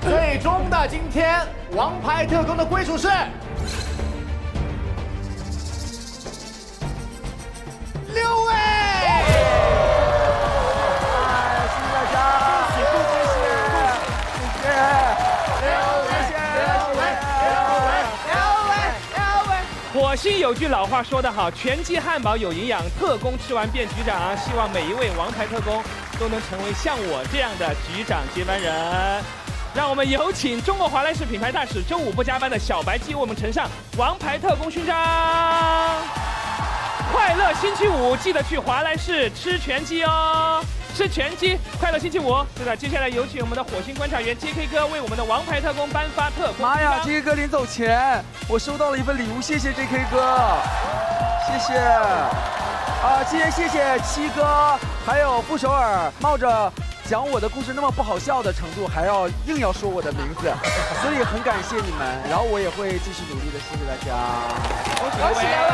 最终的今天王牌特工的归属是。6位，
谢谢大家，谢谢，
火星有句老话说得好，拳击汉堡有营养，特工吃完变局长。希望每一位王牌特工都能成为像我这样的局长接班人。让我们有请中国华莱士品牌大使、周5不加班的小白鸡为我们呈上王牌特工勋章。快乐星期5，记得去华莱士吃拳击哦，吃拳击，快乐星期5。是的，接下来有请我们的火星观察员 JK 哥为我们的王牌特工颁发特工。
妈呀 ，JK 哥临走前，我收到了一份礼物，谢谢 JK 哥，谢谢。今天谢谢七哥，还有傅首尔冒着讲我的故事那么不好笑的程度，还要硬要说我的名字，所以很感谢你们。然后我也会继续努力的，谢谢大家。
恭喜两位，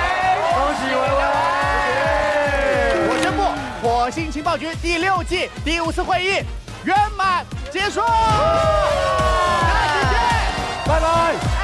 恭喜维维！我宣布，火星情报局第6季第5次会议圆满结束。下期见，拜拜。